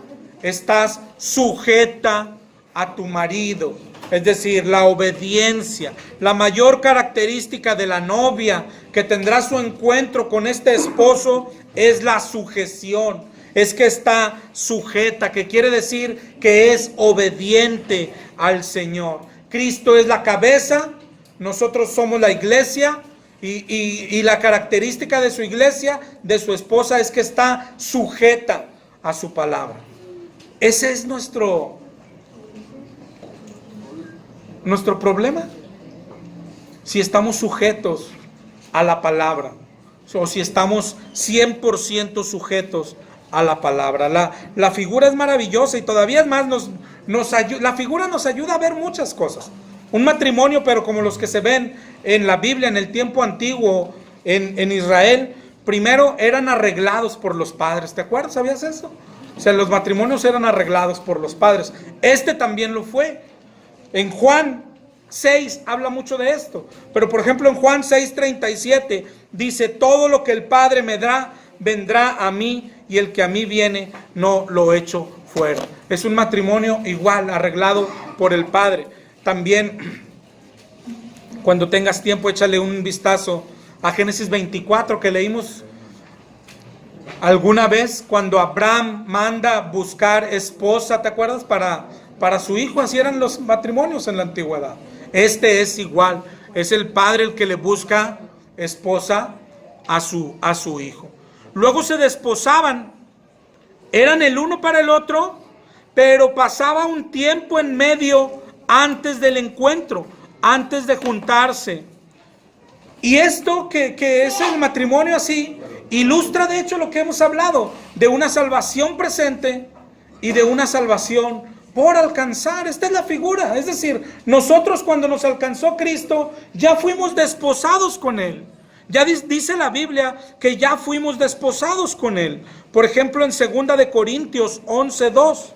A: estás sujeta a tu marido. Es decir, la obediencia. La mayor característica de la novia que tendrá su encuentro con este esposo es la sujeción. Es que está sujeta, que quiere decir que es obediente al Señor. Cristo es la cabeza, nosotros somos la iglesia, y la característica de su iglesia, de su esposa, es que está sujeta a su palabra. Ese es nuestro problema. Si estamos sujetos a la palabra, o si estamos 100% sujetos a la palabra. La figura es maravillosa y todavía es más, la figura nos ayuda a ver muchas cosas. Un matrimonio, pero como los que se ven en la Biblia, en el tiempo antiguo, en Israel, primero eran arreglados por los padres. ¿Te acuerdas? ¿Sabías eso? O sea, los matrimonios eran arreglados por los padres. Este también lo fue. En Juan 6 habla mucho de esto. Pero por ejemplo en Juan 6:37 dice: todo lo que el Padre me da, vendrá a mí, y el que a mí viene, no lo echo fuera. Es un matrimonio igual, arreglado por el Padre. También, cuando tengas tiempo, échale un vistazo a Génesis 24, que leímos alguna vez, cuando Abraham manda buscar esposa, ¿te acuerdas? Para su hijo. Así eran los matrimonios en la antigüedad. Este es igual, es el padre el que le busca esposa a su hijo. Luego se desposaban, eran el uno para el otro, pero pasaba un tiempo en medio antes del encuentro, antes de juntarse. Y esto que es el matrimonio así, ilustra de hecho lo que hemos hablado, de una salvación presente y de una salvación por alcanzar. Esta es la figura. Es decir, nosotros cuando nos alcanzó Cristo, ya fuimos desposados con Él. Ya dice la Biblia que ya fuimos desposados con Él. Por ejemplo, en 2 de Corintios 11:2,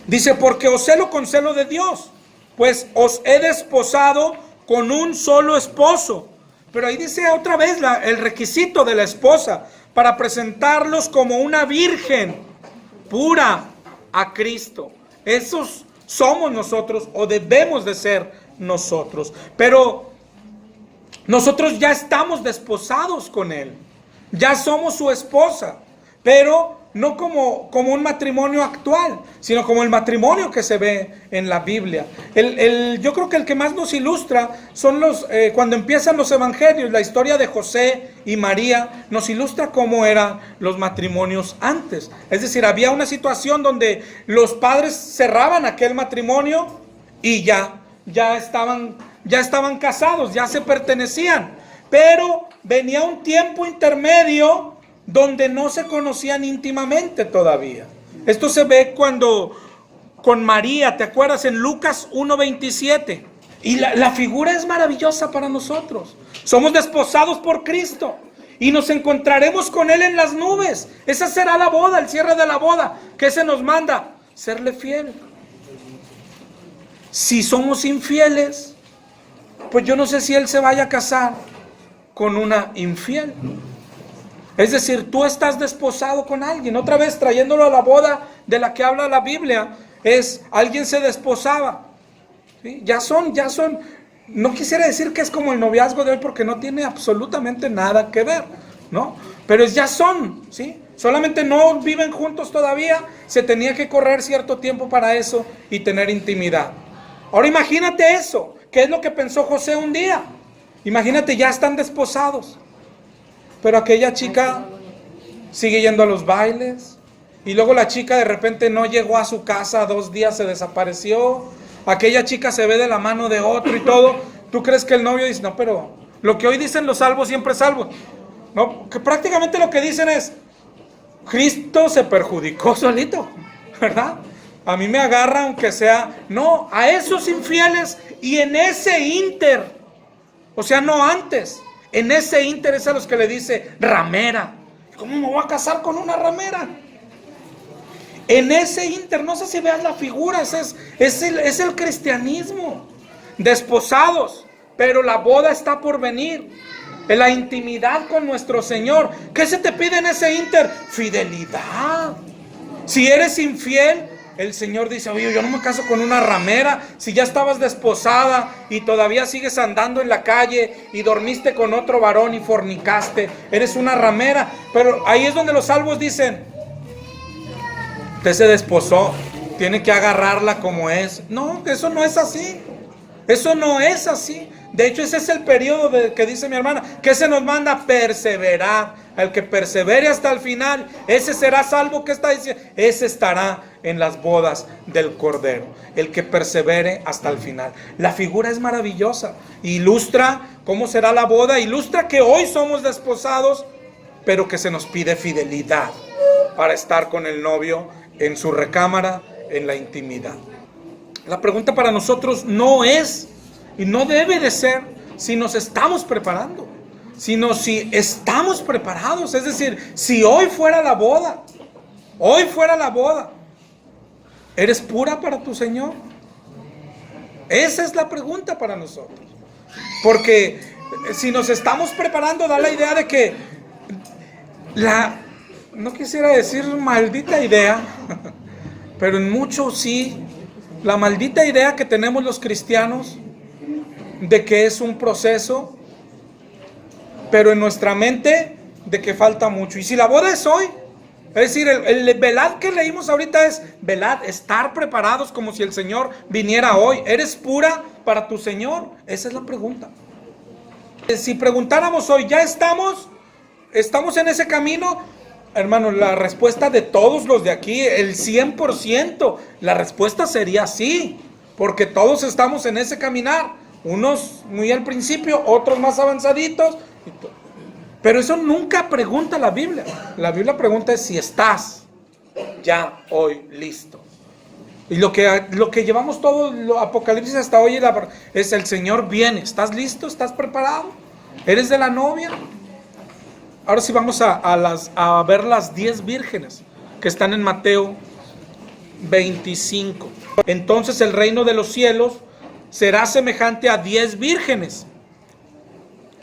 A: dice, porque os celo con celo de Dios, pues os he desposado con un solo esposo. Pero ahí dice otra vez el requisito de la esposa, para presentarlos como una virgen pura a Cristo. Esos somos nosotros, o debemos de ser nosotros. Pero nosotros ya estamos desposados con Él. Ya somos su esposa. Pero no como un matrimonio actual, sino como el matrimonio que se ve en la Biblia. Yo creo que el que más nos ilustra son cuando empiezan los evangelios, la historia de José y María nos ilustra cómo eran los matrimonios antes. Es decir, había una situación donde los padres cerraban aquel matrimonio y ya estaban casados, ya se pertenecían. Pero venía un tiempo intermedio donde no se conocían íntimamente todavía. Esto se ve con María, ¿te acuerdas? En Lucas 1:27. Y la figura es maravillosa para nosotros. Somos desposados por Cristo y nos encontraremos con Él en las nubes. Esa será la boda, el cierre de la boda. ¿Qué se nos manda? Serle fiel. Si somos infieles, pues yo no sé si Él se vaya a casar con una infiel. Es decir, tú estás desposado con alguien. Otra vez trayéndolo a la boda de la que habla la Biblia, alguien se desposaba. ¿Sí? Ya son. No quisiera decir que es como el noviazgo de hoy porque no tiene absolutamente nada que ver, ¿no? Pero ya son, ¿sí? Solamente no viven juntos todavía. Se tenía que correr cierto tiempo para eso y tener intimidad. Ahora imagínate eso. ¿Qué es lo que pensó José un día? Imagínate, ya están desposados. Pero aquella chica sigue yendo a los bailes. Y luego la chica de repente no llegó a su casa, 2 días se desapareció. Aquella chica se ve de la mano de otro y todo. ¿Tú crees que el novio dice, no, pero lo que hoy dicen los salvos siempre es salvo? No, que prácticamente lo que dicen es, Cristo se perjudicó solito, ¿verdad? A mí me agarra aunque sea. No, a esos infieles y en ese ínter, o sea, no antes. En ese ínter es a los que le dice ramera. ¿Cómo me voy a casar con una ramera? En ese ínter, no sé si veas la figura, es el cristianismo. Desposados, pero la boda está por venir. En la intimidad con nuestro Señor. ¿Qué se te pide en ese ínter? Fidelidad. Si eres infiel, el Señor dice, oye, yo no me caso con una ramera. Si ya estabas desposada y todavía sigues andando en la calle y dormiste con otro varón y fornicaste, eres una ramera. Pero ahí es donde los salvos dicen, usted se desposó, tiene que agarrarla como es. No, eso no es así. Eso no es así. De hecho, ese es el periodo que dice mi hermana, que se nos manda perseverar. El que persevere hasta el final, ese será salvo. ¿Qué está diciendo? Ese estará en las bodas del Cordero. El que persevere hasta el final. La figura es maravillosa. Ilustra cómo será la boda. Ilustra que hoy somos desposados, pero que se nos pide fidelidad para estar con el novio en su recámara, en la intimidad. La pregunta para nosotros no es y no debe de ser si nos estamos preparando, sino si estamos preparados. Es decir, si hoy fuera la boda, ¿eres pura para tu Señor? Esa es la pregunta para nosotros. Porque si nos estamos preparando, da la idea de que no quisiera decir maldita idea, pero en mucho sí, la maldita idea que tenemos los cristianos de que es un proceso, pero en nuestra mente de que falta mucho. Y si la boda es hoy, es decir, el velad que leímos ahorita es velad, estar preparados como si el Señor viniera hoy. ¿Eres pura para tu Señor? Esa es la pregunta. Si preguntáramos hoy, ¿ya estamos en ese camino? Hermano, la respuesta de todos los de aquí, el 100%, la respuesta sería sí, porque todos estamos en ese caminar. Unos muy al principio, otros más avanzaditos. Pero eso nunca pregunta la Biblia. La Biblia pregunta es si estás ya hoy listo. Y lo que llevamos todo Apocalipsis hasta hoy es el Señor viene. ¿Estás listo? ¿Estás preparado? ¿Eres de la novia? Ahora sí vamos a ver las 10 vírgenes que están en Mateo 25. Entonces el reino de los cielos será semejante a 10 vírgenes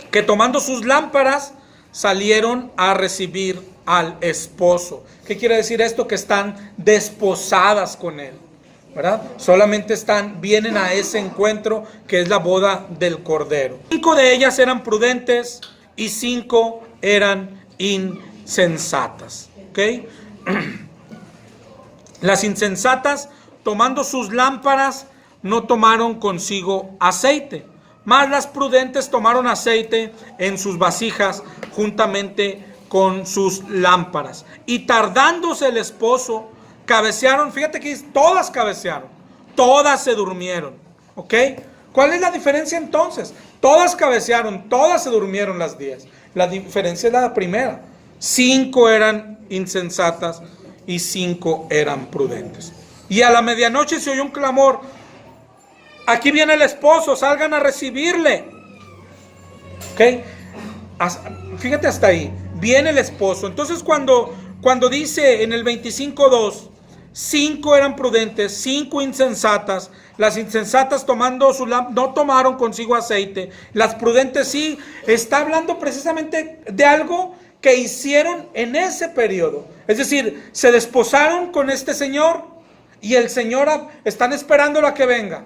A: que tomando sus lámparas salieron a recibir al esposo. ¿Qué quiere decir esto? Que están desposadas con él, ¿verdad? Solamente vienen a ese encuentro que es la boda del Cordero. 5 de ellas eran prudentes y 5 eran insensatas. ¿Ok? Las insensatas, tomando sus lámparas, no tomaron consigo aceite, mas las prudentes tomaron aceite en sus vasijas juntamente con sus lámparas. Y tardándose el esposo, cabecearon. Fíjate que todas cabecearon, todas se durmieron. ¿Ok? ¿Cuál es la diferencia entonces? Todas cabecearon, todas se durmieron las 10. La diferencia es la primera. 5 eran insensatas y 5 eran prudentes. Y a la medianoche se oyó un clamor: aquí viene el esposo, salgan a recibirle. ¿Ok? Fíjate hasta ahí. Viene el esposo. Entonces cuando dice en el 25:2, 5 eran prudentes, 5 insensatas. Las insensatas tomando su lámpara no tomaron consigo aceite. Las prudentes sí. Está hablando precisamente de algo que hicieron en ese periodo. Es decir, se desposaron con este señor y el señor están esperándolo a que venga.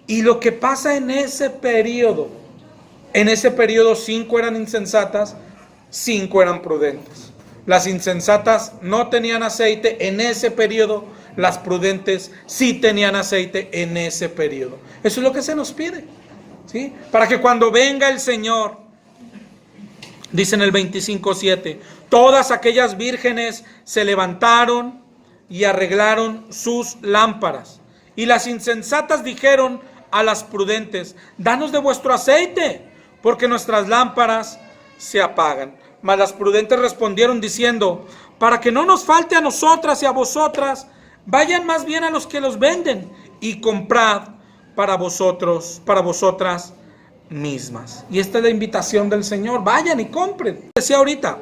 A: Y lo que pasa en ese periodo 5 eran insensatas, 5 eran prudentes. Las insensatas no tenían aceite en ese periodo, las prudentes sí tenían aceite en ese periodo. Eso es lo que se nos pide, ¿sí? Para que cuando venga el Señor, dice en el 25:7, todas aquellas vírgenes se levantaron y arreglaron sus lámparas. Y las insensatas dijeron a las prudentes: danos de vuestro aceite, porque nuestras lámparas se apagan. Mas las prudentes respondieron diciendo: para que no nos falte a nosotras y a vosotras, vayan más bien a los que los venden y comprad para vosotras mismas. Y esta es la invitación del Señor: vayan y compren. Decía ahorita,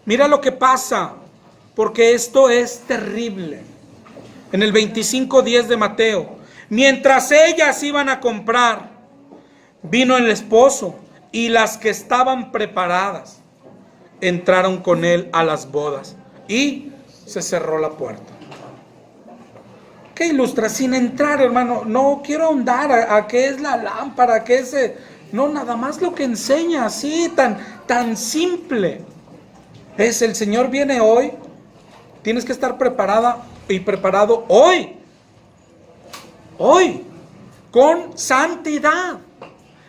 A: mira lo que pasa, porque esto es terrible. En el 25:10 de Mateo, mientras ellas iban a comprar, vino el esposo, y las que estaban preparadas entraron con él a las bodas, y se cerró la puerta. ¿Qué ilustra? Sin entrar, hermano, no quiero ahondar a qué es la lámpara, qué es... No, nada más lo que enseña, así, tan simple. Es: el Señor viene hoy, tienes que estar preparada y preparado hoy, con santidad.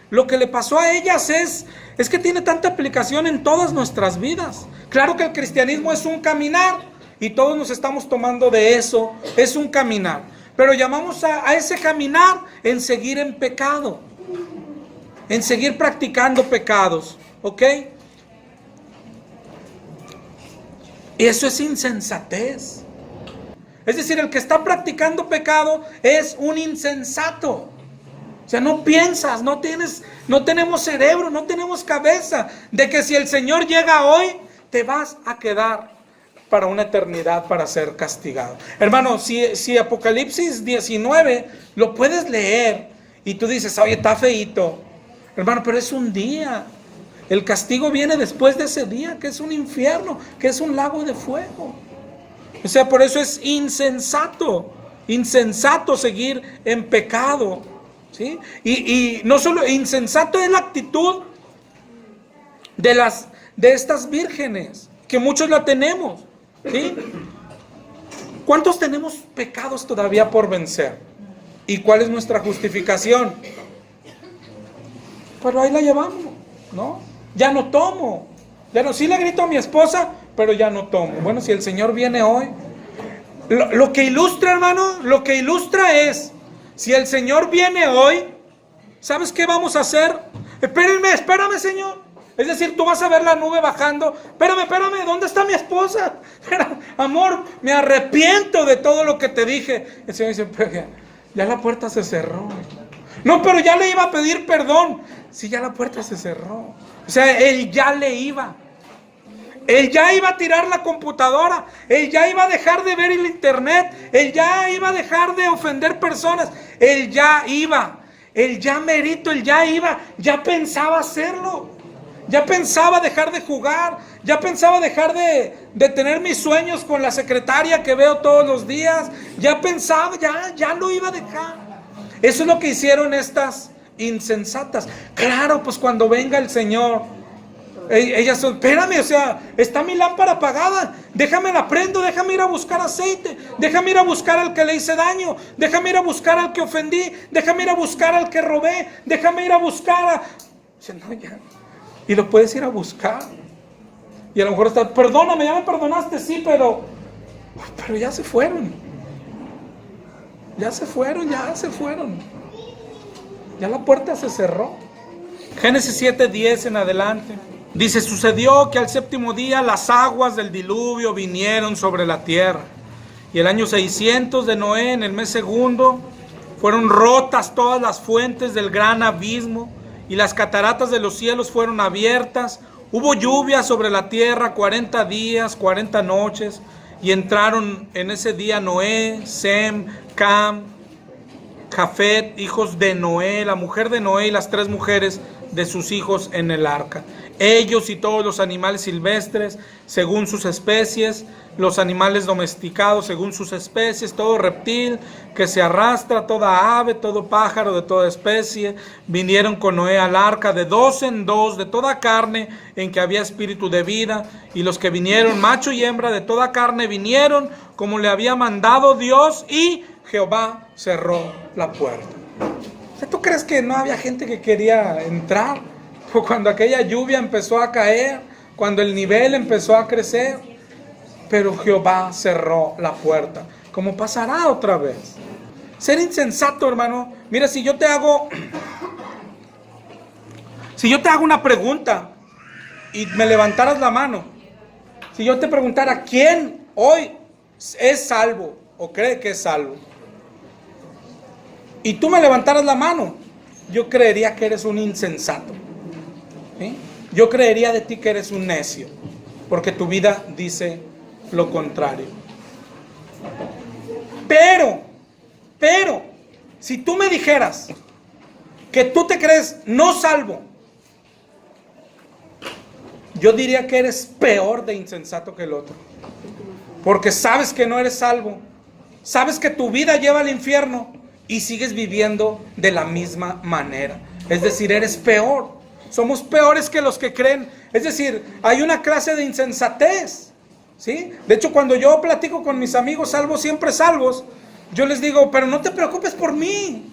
A: Lo que le pasó a ellas es que tiene tanta aplicación en todas nuestras vidas. Claro que el cristianismo es un caminar y todos nos estamos tomando de eso, es un caminar. Pero llamamos a ese caminar en seguir en pecado, en seguir practicando pecados, ¿ok? Y eso es insensatez. Es decir, el que está practicando pecado es un insensato. O sea, no piensas, no tenemos cerebro, no tenemos cabeza de que si el Señor llega hoy, te vas a quedar para una eternidad para ser castigado. Hermano, si Apocalipsis 19 lo puedes leer y tú dices: oye, está feíto. Hermano, pero es un día. El castigo viene después de ese día, que es un infierno, que es un lago de fuego. O sea, por eso es insensato seguir en pecado, ¿sí? Y no solo insensato es la actitud de estas vírgenes, que muchos la tenemos, ¿sí? ¿Cuántos tenemos pecados todavía por vencer? ¿Y cuál es nuestra justificación? Pero ahí la llevamos, ¿no? Ya no tomo. Sí le grito a mi esposa, pero ya no tomo. Bueno, si el Señor viene hoy, lo que ilustra, hermano, lo que ilustra es: si el Señor viene hoy, ¿sabes qué vamos a hacer? Espérame, Señor. Es decir, tú vas a ver la nube bajando. Espérame, ¿dónde está mi esposa? Amor, me arrepiento de todo lo que te dije. El Señor dice, pero ya la puerta se cerró. No, pero ya le iba a pedir perdón. Sí, ya la puerta se cerró. O sea, él ya le iba. Él ya iba a tirar la computadora. Él ya iba a dejar de ver el internet. Él ya iba a dejar de ofender personas. Él ya iba. Él ya merito, él ya iba. Ya pensaba hacerlo. Ya pensaba dejar de jugar. Ya pensaba dejar de tener mis sueños con la secretaria que veo todos los días. Ya pensaba, ya lo iba a dejar. Eso es lo que hicieron estas insensatas. Claro, pues cuando venga el Señor, ellas son, espérame, o sea, está mi lámpara apagada, déjame la prendo, déjame ir a buscar aceite, déjame ir a buscar al que le hice daño, déjame ir a buscar al que ofendí, déjame ir a buscar al que robé, déjame ir a buscar a... Dice, no, ya. Y lo puedes ir a buscar. Y a lo mejor está, perdóname, ya me perdonaste, sí, pero ya se fueron. Ya se fueron. Ya la puerta se cerró. Génesis 7:10 en adelante. Dice, sucedió que al séptimo día las aguas del diluvio vinieron sobre la tierra. Y el año 600 de Noé, en el mes segundo, fueron rotas todas las fuentes del gran abismo, y las cataratas de los cielos fueron abiertas. Hubo lluvia sobre la tierra 40 días, 40 noches, y entraron en ese día Noé, Sem, Cam, Jafet, hijos de Noé, la mujer de Noé y las 3 mujeres de sus hijos en el arca. Ellos y todos los animales silvestres según sus especies, los animales domesticados según sus especies, todo reptil que se arrastra, toda ave, todo pájaro de toda especie, vinieron con Noé al arca de 2 en 2, de toda carne en que había espíritu de vida, y los que vinieron, macho y hembra de toda carne, vinieron como le había mandado Dios, y Jehová cerró la puerta. ¿Tú crees que no había gente que quería entrar? Cuando aquella lluvia empezó a caer, cuando el nivel empezó a crecer, pero Jehová cerró la puerta. ¿Cómo pasará otra vez? Ser insensato, hermano. Mira, si yo te hago una pregunta y me levantaras la mano, si yo te preguntara quién hoy es salvo o cree que es salvo, y tú me levantaras la mano, yo creería que eres un insensato. ¿Sí? Yo creería de ti que eres un necio, porque tu vida dice lo contrario. Pero, si tú me dijeras que tú te crees no salvo, yo diría que eres peor de insensato que el otro, porque sabes que no eres salvo, sabes que tu vida lleva al infierno y sigues viviendo de la misma manera. Es decir, eres peor. Somos peores que los que creen. Es decir, hay una clase de insensatez, ¿sí? De hecho, cuando yo platico con mis amigos salvos, siempre salvos, yo les digo, pero no te preocupes por mí,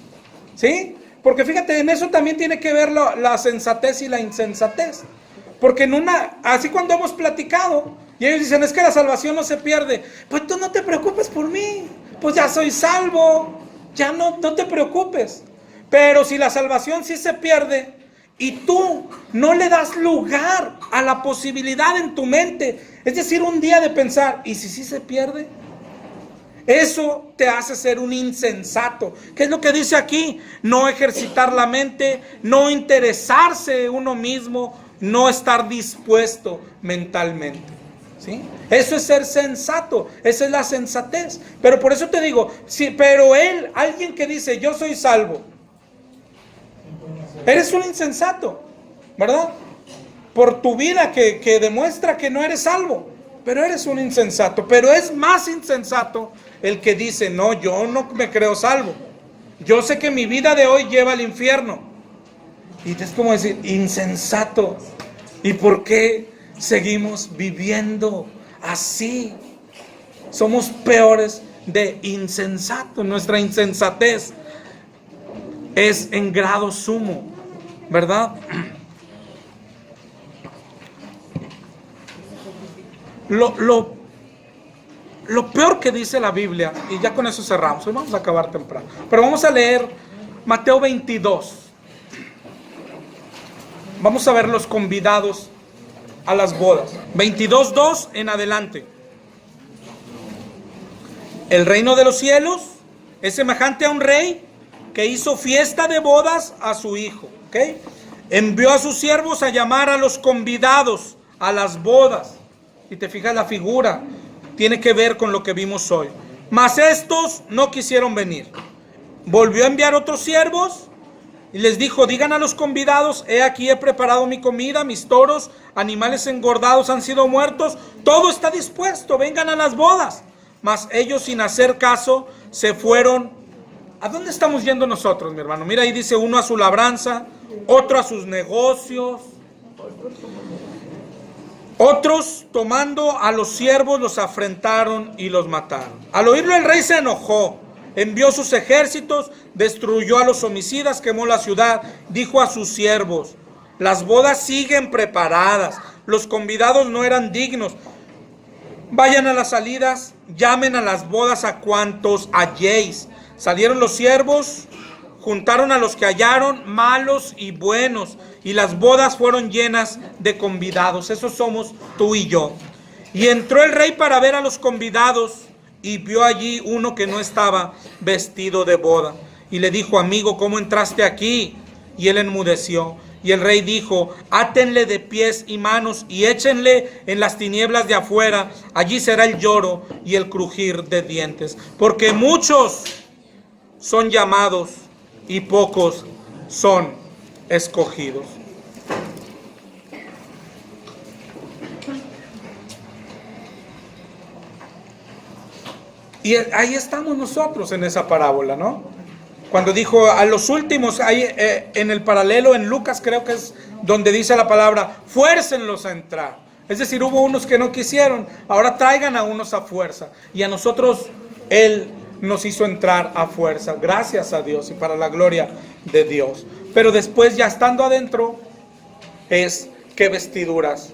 A: ¿sí? Porque fíjate, en eso también tiene que ver la sensatez y la insensatez. Porque así cuando hemos platicado, y ellos dicen, es que la salvación no se pierde. Pues tú no te preocupes por mí, pues ya soy salvo, ya no te preocupes. Pero si la salvación sí se pierde, y tú no le das lugar a la posibilidad en tu mente, es decir, un día de pensar, ¿y si sí se pierde? Eso te hace ser un insensato. ¿Qué es lo que dice aquí? No ejercitar la mente, no interesarse uno mismo, no estar dispuesto mentalmente. ¿Sí? Eso es ser sensato, esa es la sensatez. Pero por eso te digo, sí, pero alguien que dice, yo soy salvo, eres un insensato, ¿verdad? Por tu vida que demuestra que no eres salvo, pero eres un insensato. Pero es más insensato el que dice, no, yo no me creo salvo, yo sé que mi vida de hoy lleva al infierno. Y es como decir, insensato. ¿Y por qué seguimos viviendo así? Somos peores de insensato. Nuestra insensatez es en grado sumo, ¿verdad? Lo peor que dice la Biblia, y ya con eso cerramos, hoy vamos a acabar temprano, pero vamos a leer Mateo 22. Vamos a ver los convidados a las bodas. 22:2 en adelante. El reino de los cielos es semejante a un rey que hizo fiesta de bodas a su hijo. ¿Okay? Envió a sus siervos a llamar a los convidados a las bodas. Y te fijas la figura, tiene que ver con lo que vimos hoy. Mas estos no quisieron venir. Volvió a enviar otros siervos y les dijo: digan a los convidados, he aquí he preparado mi comida, mis toros, animales engordados han sido muertos, todo está dispuesto, vengan a las bodas. Mas ellos, sin hacer caso, se fueron. ¿A dónde estamos yendo nosotros, mi hermano? Mira, ahí dice: uno a su labranza, otro a sus negocios. Otros, tomando a los siervos, los afrentaron y los mataron. Al oírlo, el rey se enojó, envió sus ejércitos, destruyó a los homicidas, quemó la ciudad, dijo a sus siervos: las bodas siguen preparadas, los convidados no eran dignos. Vayan a las salidas, llamen a las bodas a cuantos halléis. Salieron los siervos, juntaron a los que hallaron, malos y buenos, y las bodas fueron llenas de convidados. Esos somos tú y yo. Y entró el rey para ver a los convidados, y vio allí uno que no estaba vestido de boda. Y le dijo: amigo, ¿cómo entraste aquí? Y él enmudeció. Y el rey dijo: átenle de pies y manos y échenle en las tinieblas de afuera. Allí será el lloro y el crujir de dientes. Porque muchos son llamados y pocos son escogidos. Y ahí estamos nosotros en esa parábola, ¿no? Cuando dijo a los últimos, ahí en el paralelo en Lucas creo que es donde dice la palabra: fuércenlos a entrar. Es decir, hubo unos que no quisieron, ahora traigan a unos a fuerza. Y a nosotros Él nos hizo entrar a fuerza, gracias a Dios y para la gloria de Dios. Pero después, ya estando adentro, es qué vestiduras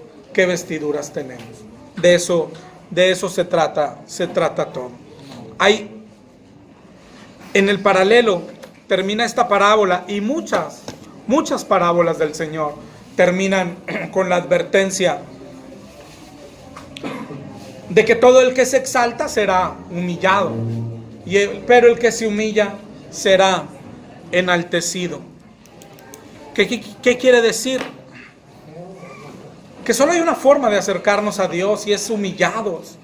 A: tenemos. De eso se trata todo. Hay, en el paralelo termina esta parábola, y muchas parábolas del Señor terminan con la advertencia de que todo el que se exalta será humillado, pero el que se humilla será enaltecido. ¿Qué quiere decir? Que solo hay una forma de acercarnos a Dios, y es humillados.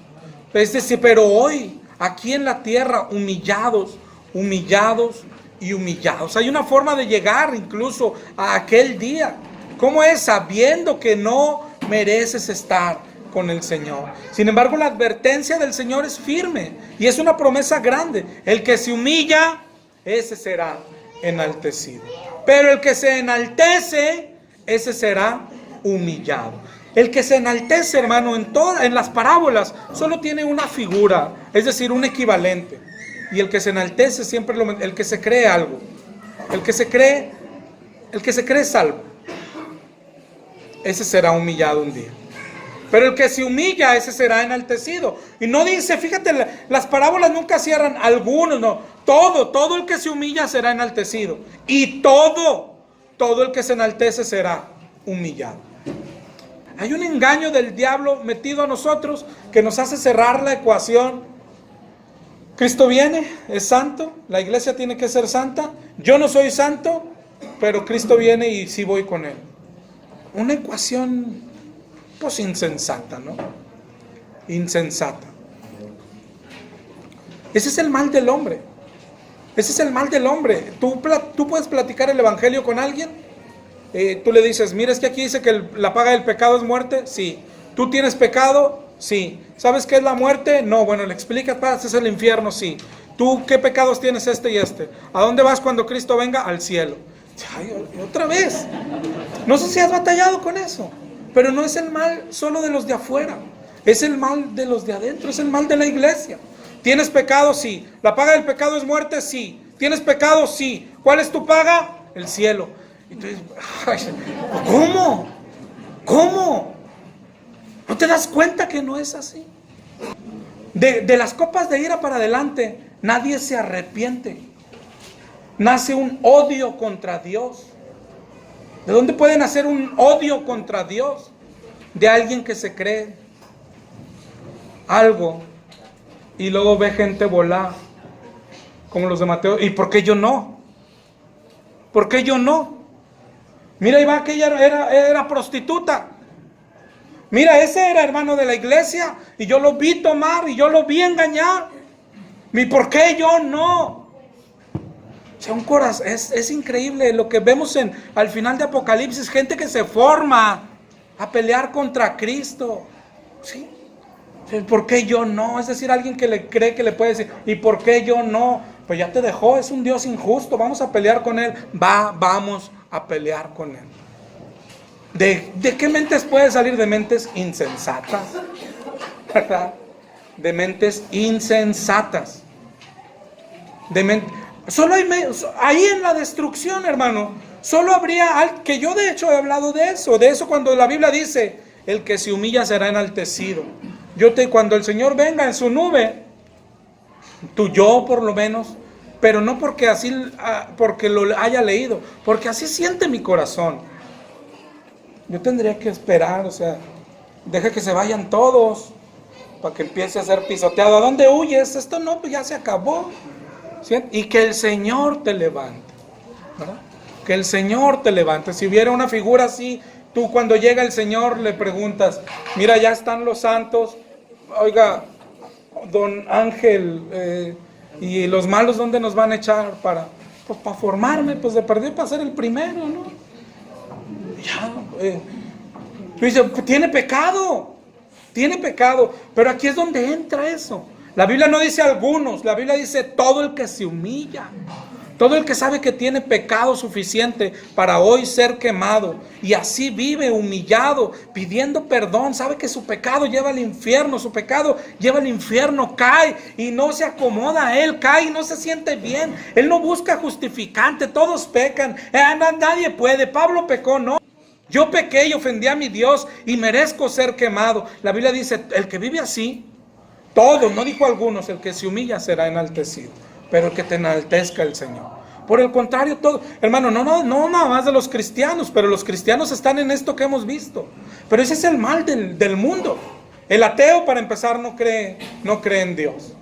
A: Es decir, pero hoy, aquí en la tierra, humillados. Hay una forma de llegar incluso a aquel día. ¿Cómo es? Sabiendo que no mereces estar con el Señor. Sin embargo, la advertencia del Señor es firme y es una promesa grande. El que se humilla, ese será enaltecido. Pero el que se enaltece, ese será humillado. El que se enaltece, hermano, en las parábolas solo tiene una figura, es decir, un equivalente. Y el que se enaltece siempre el que se cree algo. El que se cree salvo, ese será humillado un día. Pero el que se humilla, ese será enaltecido. Y no dice, fíjate, las parábolas nunca cierran algunos, no. Todo el que se humilla será enaltecido. Y todo el que se enaltece será humillado. Hay un engaño del diablo metido a nosotros que nos hace cerrar la ecuación. Cristo viene, es santo, la iglesia tiene que ser santa. Yo no soy santo, pero Cristo viene y sí voy con Él. Una ecuación, pues insensata, ¿no? Insensata. Ese es el mal del hombre. Ese es el mal del hombre. Tú puedes platicar el evangelio con alguien. Tú le dices, mira, es que aquí dice que la paga del pecado es muerte. Sí. ¿Tú tienes pecado? Sí. ¿Sabes qué es la muerte? No. Bueno, le explicas, es el infierno. Sí. ¿Tú qué pecados tienes? Este y este. ¿A dónde vas cuando Cristo venga? Al cielo. Ay, otra vez. No sé si has batallado con eso. Pero no es el mal solo de los de afuera. Es el mal de los de adentro. Es el mal de la iglesia. ¿Tienes pecado? Sí. ¿La paga del pecado es muerte? Sí. ¿Tienes pecado? Sí. ¿Cuál es tu paga? El cielo. Y tú dices, ¿Cómo? ¿No te das cuenta que no es así? De las copas de ira para adelante, nadie se arrepiente. Nace un odio contra Dios. ¿De dónde pueden hacer un odio contra Dios? De alguien que se cree algo y luego ve gente volar, como los de Mateo. ¿Y por qué yo no? ¿Por qué yo no? Mira, ahí va, que ella era prostituta. Mira, ese era hermano de la iglesia y yo lo vi tomar y yo lo vi engañar. ¿Y por qué yo no? O sea, un corazón, es increíble lo que vemos al final de Apocalipsis, gente que se forma a pelear contra Cristo. ¿Sí? ¿Por qué yo no? Es decir, alguien que le cree que le puede decir, ¿y por qué yo no? Pues ya te dejó, es un Dios injusto, vamos a pelear con Él. Vamos a pelear con Él. ¿De qué mentes puede salir? De mentes insensatas, ¿verdad? De mentes insensatas. Solo ahí en la destrucción, hermano, solo habría, que yo de hecho he hablado de eso cuando la Biblia dice, el que se humilla será enaltecido. Cuando el Señor venga en su nube, yo por lo menos, pero no porque porque lo haya leído, porque así siente mi corazón. Yo tendría que esperar, o sea, deja que se vayan todos para que empiece a ser pisoteado. ¿A dónde huyes? Esto no, pues ya se acabó. ¿Sí? Y que el Señor te levante, ¿verdad? Que el Señor te levante. Si hubiera una figura así, tú cuando llega el Señor le preguntas, mira, ya están los santos, oiga, don Ángel, y los malos, ¿dónde nos van a echar? Para formarme, pues de perder para ser el primero, ¿no? Ya, dice, tiene pecado, pero aquí es donde entra eso. La Biblia no dice algunos, la Biblia dice todo el que se humilla, todo el que sabe que tiene pecado suficiente para hoy ser quemado y así vive humillado, pidiendo perdón, sabe que su pecado lleva al infierno, cae y no se acomoda a él, cae y no se siente bien, él no busca justificante, todos pecan, nadie puede, Pablo pecó, no. Yo pequé y ofendí a mi Dios y merezco ser quemado. La Biblia dice, el que vive así, todos, no dijo algunos, el que se humilla será enaltecido, pero el que te enaltezca el Señor. Por el contrario, todo, hermano, no nada más de los cristianos, pero los cristianos están en esto que hemos visto. Pero ese es el mal del mundo. El ateo, para empezar, no cree en Dios.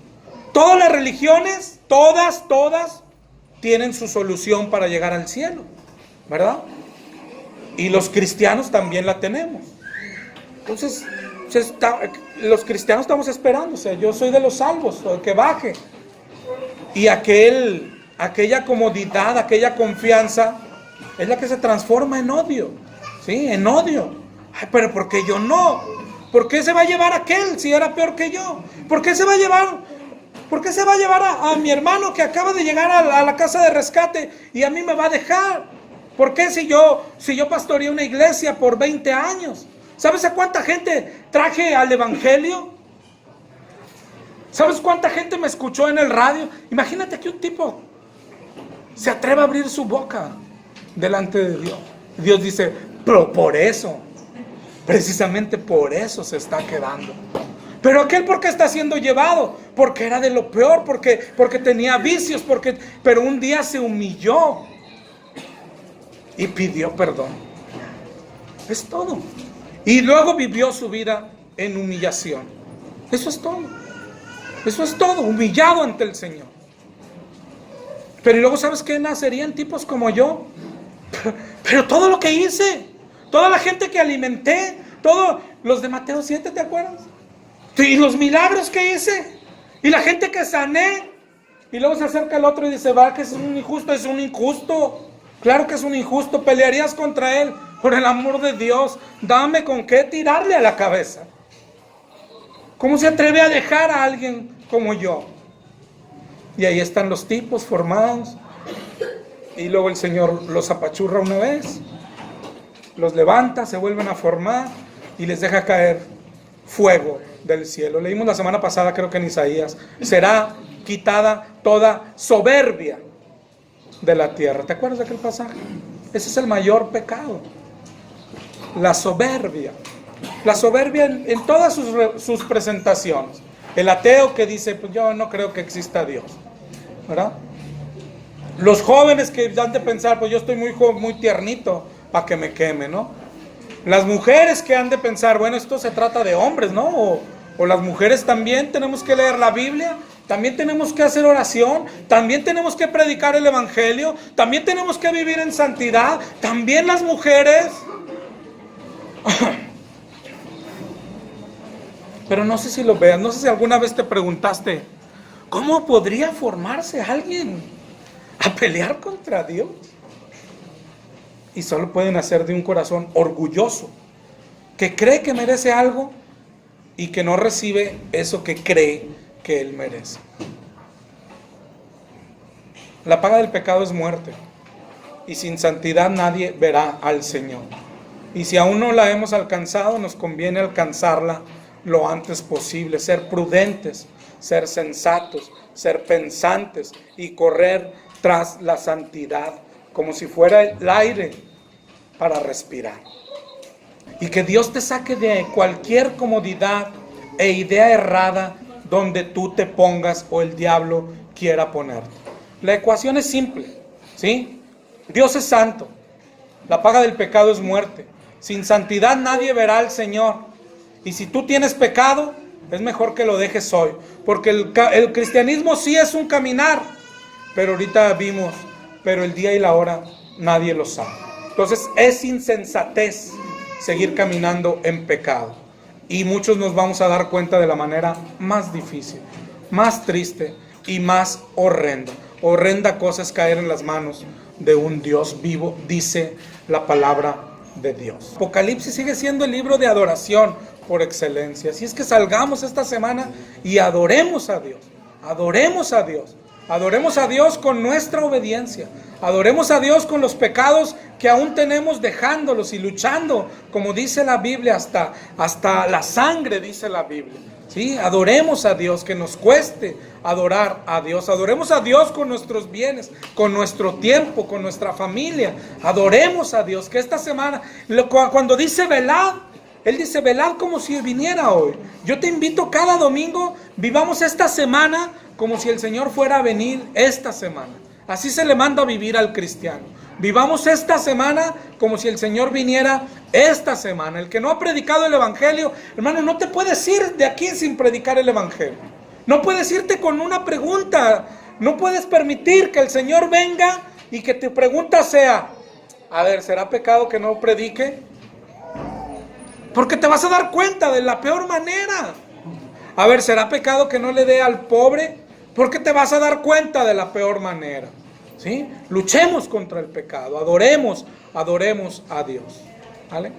A: Todas las religiones, todas tienen su solución para llegar al cielo, ¿verdad? Y los cristianos también la tenemos. Entonces, los cristianos estamos esperando, o sea, yo soy de los salvos, el que baje. Y aquella comodidad, aquella confianza, es la que se transforma en odio, ¿sí? En odio. Ay, pero ¿por qué yo no? ¿Por qué se va a llevar aquel si era peor que yo? ¿Por qué se va a llevar a mi hermano que acaba de llegar a la casa de rescate y a mí me va a dejar? ¿Por qué si yo pastoreé una iglesia por 20 años? ¿Sabes a cuánta gente traje al evangelio? ¿Sabes cuánta gente me escuchó en el radio? Imagínate que un tipo se atreva a abrir su boca delante de Dios. Dios dice, pero precisamente por eso se está quedando. Pero aquel, ¿por qué está siendo llevado? Porque era de lo peor, porque tenía vicios, pero un día se humilló y pidió perdón. Es todo. Y luego vivió su vida en humillación. Eso es todo, humillado ante el Señor. Pero y luego, ¿sabes qué? Nacerían tipos como yo. Pero todo lo que hice, toda la gente que alimenté, todos los de Mateo 7, ¿te acuerdas? Y los milagros que hice, y la gente que sané. Y luego se acerca el otro y dice, va, que es un injusto. Claro que es un injusto, pelearías contra él. Por el amor de Dios, dame con qué tirarle a la cabeza. ¿Cómo se atreve a dejar a alguien como yo? Y ahí están los tipos formados. Y luego el Señor los apachurra una vez, los levanta, se vuelven a formar y les deja caer fuego del cielo. Leímos la semana pasada, creo que en Isaías, será quitada toda soberbia de la tierra. ¿Te acuerdas de aquel pasaje? Ese es el mayor pecado. La soberbia en todas sus presentaciones. El ateo que dice, pues yo no creo que exista Dios, ¿verdad? Los jóvenes que han de pensar, pues yo estoy muy tiernito, para que me queme, ¿no? Las mujeres que han de pensar, bueno, esto se trata de hombres, ¿no? O las mujeres también tenemos que leer la Biblia, también tenemos que hacer oración, también tenemos que predicar el Evangelio, también tenemos que vivir en santidad, también las mujeres. Pero no sé si lo veas, no sé si alguna vez te preguntaste, ¿cómo podría formarse alguien a pelear contra Dios? Y solo pueden hacer de un corazón orgulloso, que cree que merece algo y que no recibe eso que cree que él merece. La paga del pecado es muerte, y sin santidad nadie verá al Señor. Y si aún no la hemos alcanzado, nos conviene alcanzarla lo antes posible, ser prudentes, ser sensatos, ser pensantes y correr tras la santidad como si fuera el aire para respirar. Y que Dios te saque de cualquier comodidad e idea errada donde tú te pongas o el diablo quiera ponerte. La ecuación es simple, ¿sí? Dios es santo, la paga del pecado es muerte. Sin santidad nadie verá al Señor. Y si tú tienes pecado, es mejor que lo dejes hoy. Porque el cristianismo sí es un caminar. Pero ahorita vimos, pero el día y la hora nadie lo sabe. Entonces es insensatez seguir caminando en pecado. Y muchos nos vamos a dar cuenta de la manera más difícil, más triste y más horrenda. Horrenda cosa es caer en las manos de un Dios vivo, dice la palabra de Dios. Apocalipsis sigue siendo el libro de adoración por excelencia. Así es que salgamos esta semana y adoremos a Dios. Adoremos a Dios. Adoremos a Dios con nuestra obediencia. Adoremos a Dios con los pecados que aún tenemos, dejándolos y luchando, como dice la Biblia, hasta la sangre, dice la Biblia. ¿Sí? Adoremos a Dios, que nos cueste adorar a Dios. Adoremos a Dios con nuestros bienes, con nuestro tiempo, con nuestra familia. Adoremos a Dios, que esta semana, cuando dice velad, Él dice velad como si viniera hoy. Yo te invito cada domingo, vivamos esta semana como si el Señor fuera a venir esta semana. Así se le manda a vivir al cristiano. Vivamos esta semana como si el Señor viniera esta semana. El que no ha predicado el Evangelio, hermano, no te puedes ir de aquí sin predicar el Evangelio. No puedes irte con una pregunta. No puedes permitir que el Señor venga y que tu pregunta sea, a ver, ¿será pecado que no predique? Porque te vas a dar cuenta de la peor manera. A ver, ¿será pecado que no le dé al pobre? Porque te vas a dar cuenta de la peor manera. ¿Sí? Luchemos contra el pecado, adoremos a Dios. ¿Vale?